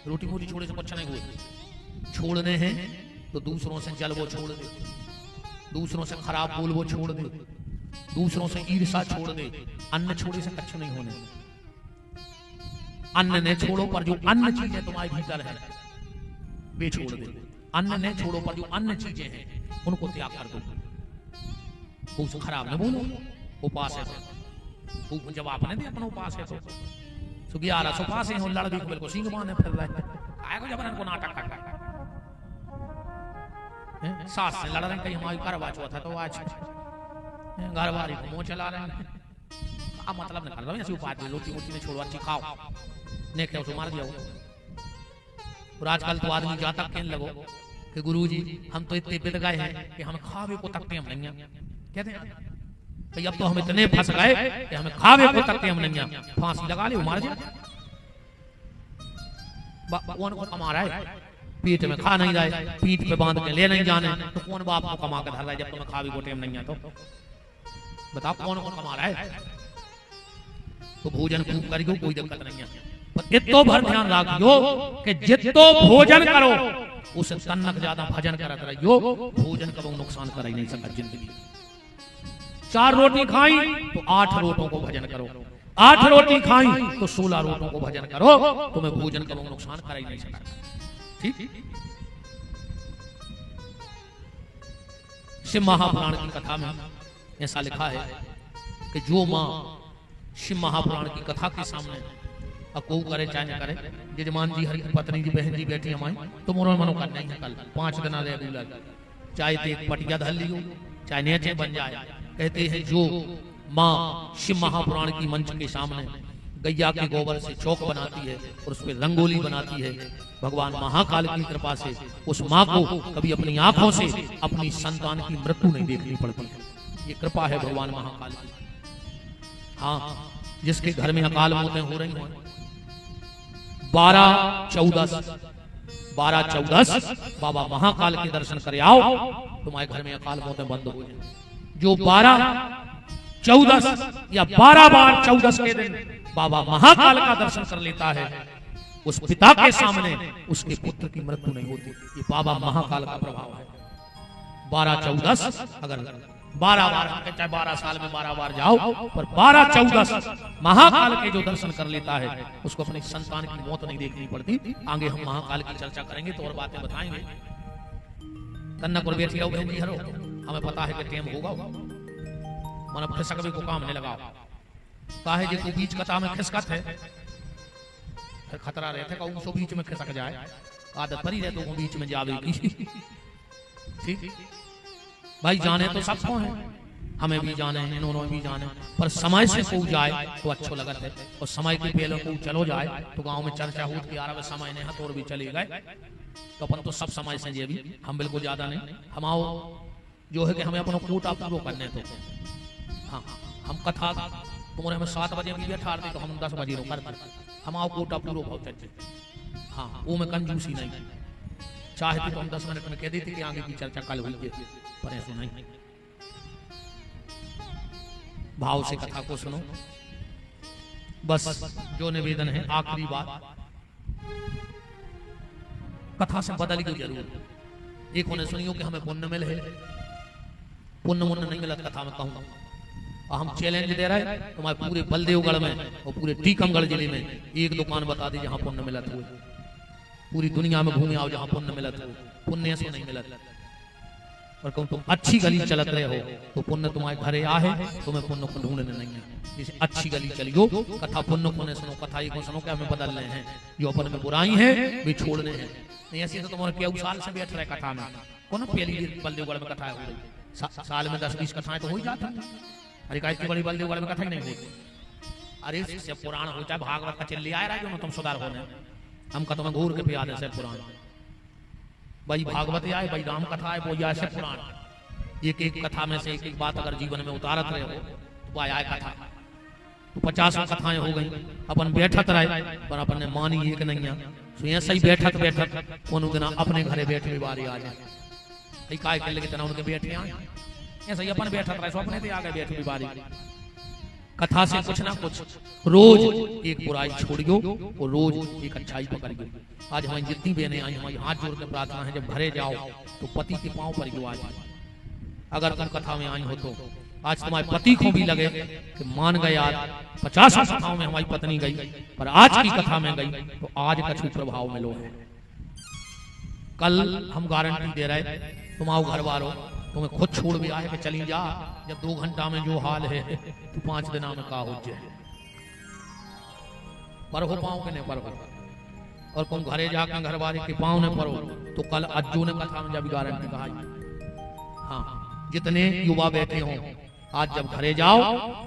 रोटी मोटी छोड़े से कुछ नहीं हुए। छोड़ने हैं तो दूसरों से जल वो छोड़ दे, दूसरों से खराब बोल वो छोड़ दे, दूसरों से ईर्षा छोड़ दे। अन्न छोड़े से कच्छ नहीं होने। अन्न ने छोड़ो पर जो अन्न चीजें तुम्हारे भीतर है वे छोड़ दे। अन्न ने छोड़ो पर जो अन्न चीजें हैं उनको त्याग कर दो। कुछ खराब न बोलो। उपास है तो जब आपने दे अपना उपास है तो 1100 उपास है लड़ भी बिल्कुल सिंह माने फिर रहा है। आए को जबरन को नाटक करता है। सास से लड़ रहे कहीं हमारी करवा चौथ है तो आज घर वाली को मुंह चला रहे हैं। अब मतलब न कर रहा हूँ ऐसी उपाय रोटी वोटी में छोड़ो अच्छी खाओ ने क्या उसे मार दिया। और आजकल तो आदमी जहाँ तक कहने लगो कि गुरुजी हम तो इतने बिद गए हैं कि हम खावे को तकते हम नहीं कहते हैं। तो अब तो हम इतने फंस गए कि हमें खावे को तकते हम नहीं। फांसी लगा ले मार जाए कौन को कमा रहा है पीठ में खा नहीं रहा है पीठ पे बांध के ले नहीं जाने तो कौन बाप को कमा के धर रहा है जब तुम्हें खावे को टेम नहीं है। तो बताओ कौन को कमा रहा है। तो भोजन खूब करियो कोई दिक्कत नहीं है पर इतो भर ध्यान रखियो कि जितो भोजन करो उसे तन्नक ज्यादा भजन करत रहियो। भोजन कबो नुकसान कर ही नहीं सकता जिंदगी। 4 रोटी खाई तो 8 रोटों को भजन करो, 8 रोटी खाई तो 16 रोटों को भजन करो। तुम्हें भोजन कबो नुकसान कर ही नहीं सकता। ठीक। शिव महापुराण की कथा में ऐसा लिखा है कि जो माँ शिव महापुराण की कथा के सामने अको करे चाहे न करे यजमान जी हरि पत्नी जी बहन जी बेटी हमारी तो मोरो मनो कर नहीं है। कल 5 दिन रेगुलर चाहे तो एक पटिया धर लियो चाहे नेचे बन जाए। कहते हैं जो माँ शिव महापुराण की मंच के सामने गैया के गोबर से चौक बनाती है और उस पर रंगोली बनाती है भगवान महाकाल की कृपा से उस माँ को कभी अपनी आंखों से अपनी संतान की मृत्यु नहीं देखनी पड़ती। ये कृपा है भगवान महाकाल की। हाँ जिसके घर में अकाल मौतें हो रही हैं 12-14 बाबा महाकाल के दर्शन करे आओ तुम्हारे घर में अकाल मौतें बंद हो जाए। जो 12-14 या 12 बार 14 के दिन बाबा महाकाल का दर्शन कर लेता है उस पिता के सामने उसके पुत्र की मृत्यु नहीं होती। ये बाबा महाकाल का प्रभाव है। 12-14 अगर 12 बार चाहे 12 साल में 12 बार जाओ पर 12-14 महाकाल के जो दर्शन कर लेता है उसको अपनी संतान की मौत नहीं देखनी पड़ती। आगे हम महाकाल की चर्चा करेंगे तो और बातें बताएंगे। तन्ना को बैठी रहो बहन जी हरो हमें पता है कि टेम होगा मन खिसक भी को काम नहीं लगाओ काहे जी को बीच कथा में खिसकत है फिर खतरा रहता है कि बीच में खिसक जाए। आदत पड़ी रहे तो बीच में जावे की। ठीक भाई जाने तो सबको है हमें भी जाने हैं इन्होंने भी जाने पर समय से को जाए तो अच्छा लगता है और समय के पहले को चलो जाए तो गांव में चर्चा हो कि यार समय ने हथौड़ भी चले गए तो अपन तो सब समय से ये भी हम बिल्कुल ज्यादा नहीं हम आओ जो है कि हमें अपना कोटा पूरा करने तो हाँ हम कथा तुम्हारे हमें 7 बजे भी बैठा तो हम 10 बजे करते हम आओ कोटा पूरा पहुंचे। हाँ वो में कंजूसी नहीं चाहे तो हम 10 मिनट में कह देते कि आगे की चर्चा कल हुई है पर ऐसा नहीं। भाव से कथा को सुनो। बस जो निवेदन है आखिरी बात कथा से बदल गई जरूर। एक होने सुनियो कि हमें पुण्य मिले है पुण्य मुण्य नहीं मिला कथा में कहूंगा और हम चैलेंज दे रहे हैं तुम्हारे पूरे बलदेवगढ़ में और पूरे टीकमगढ़ जिले में एक दुकान बता दी जहां पुण्य मिला था। पूरी दुनिया में घूमे आओ जहां पुण्य मिला था पुण्य से नहीं मिला। और कहूं तुम अच्छी गली चलत रहे हो तो पुण्य तुम्हारे घरे आ है तुम्हें पुण्य को ढूंढने नहीं है। जैसे अच्छी गली चलियो कथा पुण्य को सुनो कथा को सुनो क्या हमें बदलने हैं जो अपन में बुराई है वे छोड़ने हैं। नहीं ऐसे तो तुम्हारे क्या साल से बैठ रहे कथा में कौन पहली बलदेवगढ़ में कथा हो रही साल में 10-20 कथाएं तो हो ही जाती है। अरे का इतनी बड़ी बलदेवगढ़ में कथा ही नहीं होती। अरे से पुराण हो चाहे भागवत का चिल्ली आया रहा जो तुम सुधार होने हम का तुम्हें घूर के भी याद है से पुराण भाई भागवत आए भाई राम कथा है वो ऐसे पुराण एक एक कथा में से एक एक बात अगर जीवन में उतारत रहे हो तो आया कथा तो 50 कथाएं हो गई अपन बैठत रहे पर अपन ने मानी एक नहीं तो ऐसा ही बैठत बैठत उन दिन अपने घरे बैठने बारी आ जाए काय कर लेके तना उनके बैठे आए ऐसा ही अपन बैठत रहे सो अपने आ गए बैठने बारी कथा से कुछ ना कुछ रोज एक बुराई छोड़ियो और रोज एक अच्छाई पकड़ियो। आज हमारी जितनी बहनें आई, हमारी हाथ जोड़ के प्रार्थना है, जब घरे जाओ तो पति के पांव पर गिरो। आज अगर तुम कथा में आई हो तो आज तुम्हारे पति को भी लगे कि मान गए, आज 50 कथाओं में हमारी पत्नी गई, पर आज की कथा में गई तो आज कछु प्रभाव मिलो है। कल हम गारंटी दे रहे, तुम आओ घर वालों, तुम्हें खुद छोड़ भी आए कि चली जा, जब 2 घंटा में जो हाल है तो 5 दिना में का हो जाए। पर हो पाओ के नहीं पर और तुम घरे जाकर घर वाले के पाँव ने पढ़ो तो कल अज्जू ने कथा में जब गारंटी कहा। हाँ, जितने युवा बैठे हों, आज जब घरे जाओ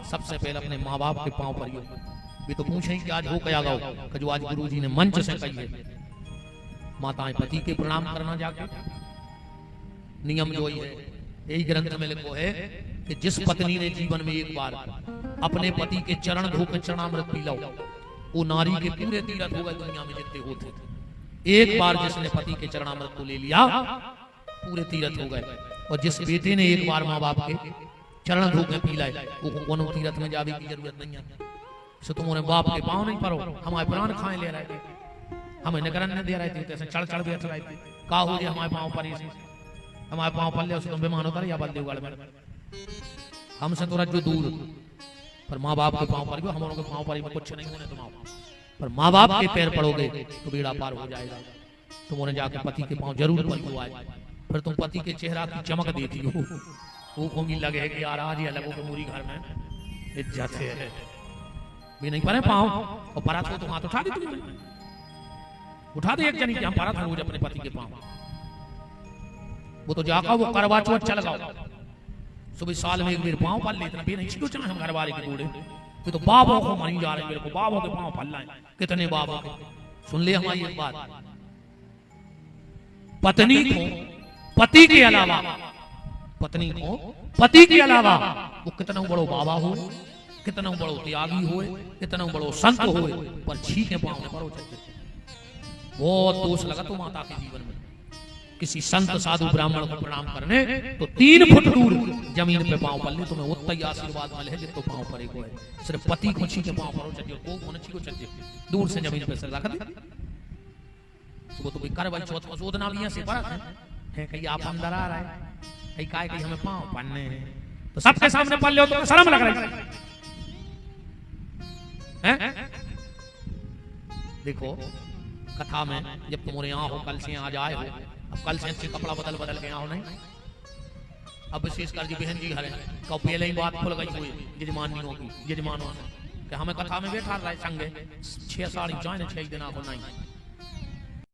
सबसे पहले अपने माँ बाप के पाँव पड़ियो। वे तो पूछे कि आज हो क्या गाओ, कि जो आज गुरुजी ने मंच से कही है, माताएं पति के प्रणाम करना जाके नियम जो ही है। यही ग्रंथ में लिखो है कि जिस पत्नी ने जीवन में एक बार अपने पति के चरण धोकर चरणामृत पी लो, वो नारी के पूरे तीरथ हो गए दुनिया में जितने होते थे। एक बार जिसने पति के चरणामृत को ले लिया, पूरे तीरथ हो गए। और जिस बेटे ने एक बार माँ बाप के चरण धोकर पी लाए, वो कोनो तीरथ में जाने की जरूरत नहीं है। सो तुम्हारे बाप के पाँव नहीं पड़ो, हमारे प्राण खाए ले रहे थे, हमें निकरण नहीं दे रहे थे, ऐसे चढ़ चढ़ बैठ रहे थे। का हो जाए हमारे पाँव पर, हमारे पाँव पर ले उसे तुम बेमान होता या बलदेवगढ़ में हमसे तो रज्जो दूर, पर माँ बाप के पाँव पर, हमारों के पाँव पर कुछ नहीं होने तुम, पर माँ बाप के पैर पड़ोगे तो बेड़ा पार हो जाएगा। तुमने जाकर पति के पाँव जरूर पड़ आए, फिर तुम पति के चेहरा की चमक देती हो, वो को भी लगे कि यार आज अलग हो पूरी घर में इज्जत है। भी नहीं पड़े पाँव, और परा तो हाथ उठा दी, तुमने उठा दे एक जनी कि हम परा था रोज अपने पति के पाँव। वो तो जाकर वो करवा चौथ चल गाओ, सुबह साल में एक बार पाँव पल लेते भी नहीं छिड़ो चाहे हम घर वाले के बूढ़े, ये तो बाबों को मनी जा रहे, मेरे को बाबों के पाँव पल लाए। कितने बाबों के सुन ले हमारी एक बात, पत्नी को पति के अलावा, पत्नी को पति के अलावा वो कितना बड़ो बाबा हो, कितना बड़ो त्यागी हो, कितना बड़ो संत हो, पर छी के पाँव में पड़ो चलते। बहुत दोष लगा तो माता के जीवन में। किसी संत साधु ब्राह्मण को प्रणाम करने तो 3 फुट दूर जमीन पे पांव पल्ले, तुम्हें उतना ही आशीर्वाद मिले जितो पांव परे को है। सिर्फ पति को छी के पांव परो चलिए, को कोने छी को चलिए, दूर से जमीन पे सिर रख दे। तो तो करवल चौथ को शोधना भी ऐसे फर्क है कहीं आप अंदर आ रहा है, कहीं काय कहीं हमें पांव पन्ने हैं, तो सबके सामने पल्ले हो तो शर्म लग रही है। देखो कथा में जब तुम्हारे यहाँ हो, कल से आज आए हो, अब कल से अच्छे कपड़ा बदल के यहाँ हो नहीं। अब विशेष कर जी बहन जी घर है, कब पहले ही बात खुल गई हुई यजमानियों की, यजमानों से कि हमें कथा में बैठा रहा है संगे 6 साढ़े 6 दिन आपको नहीं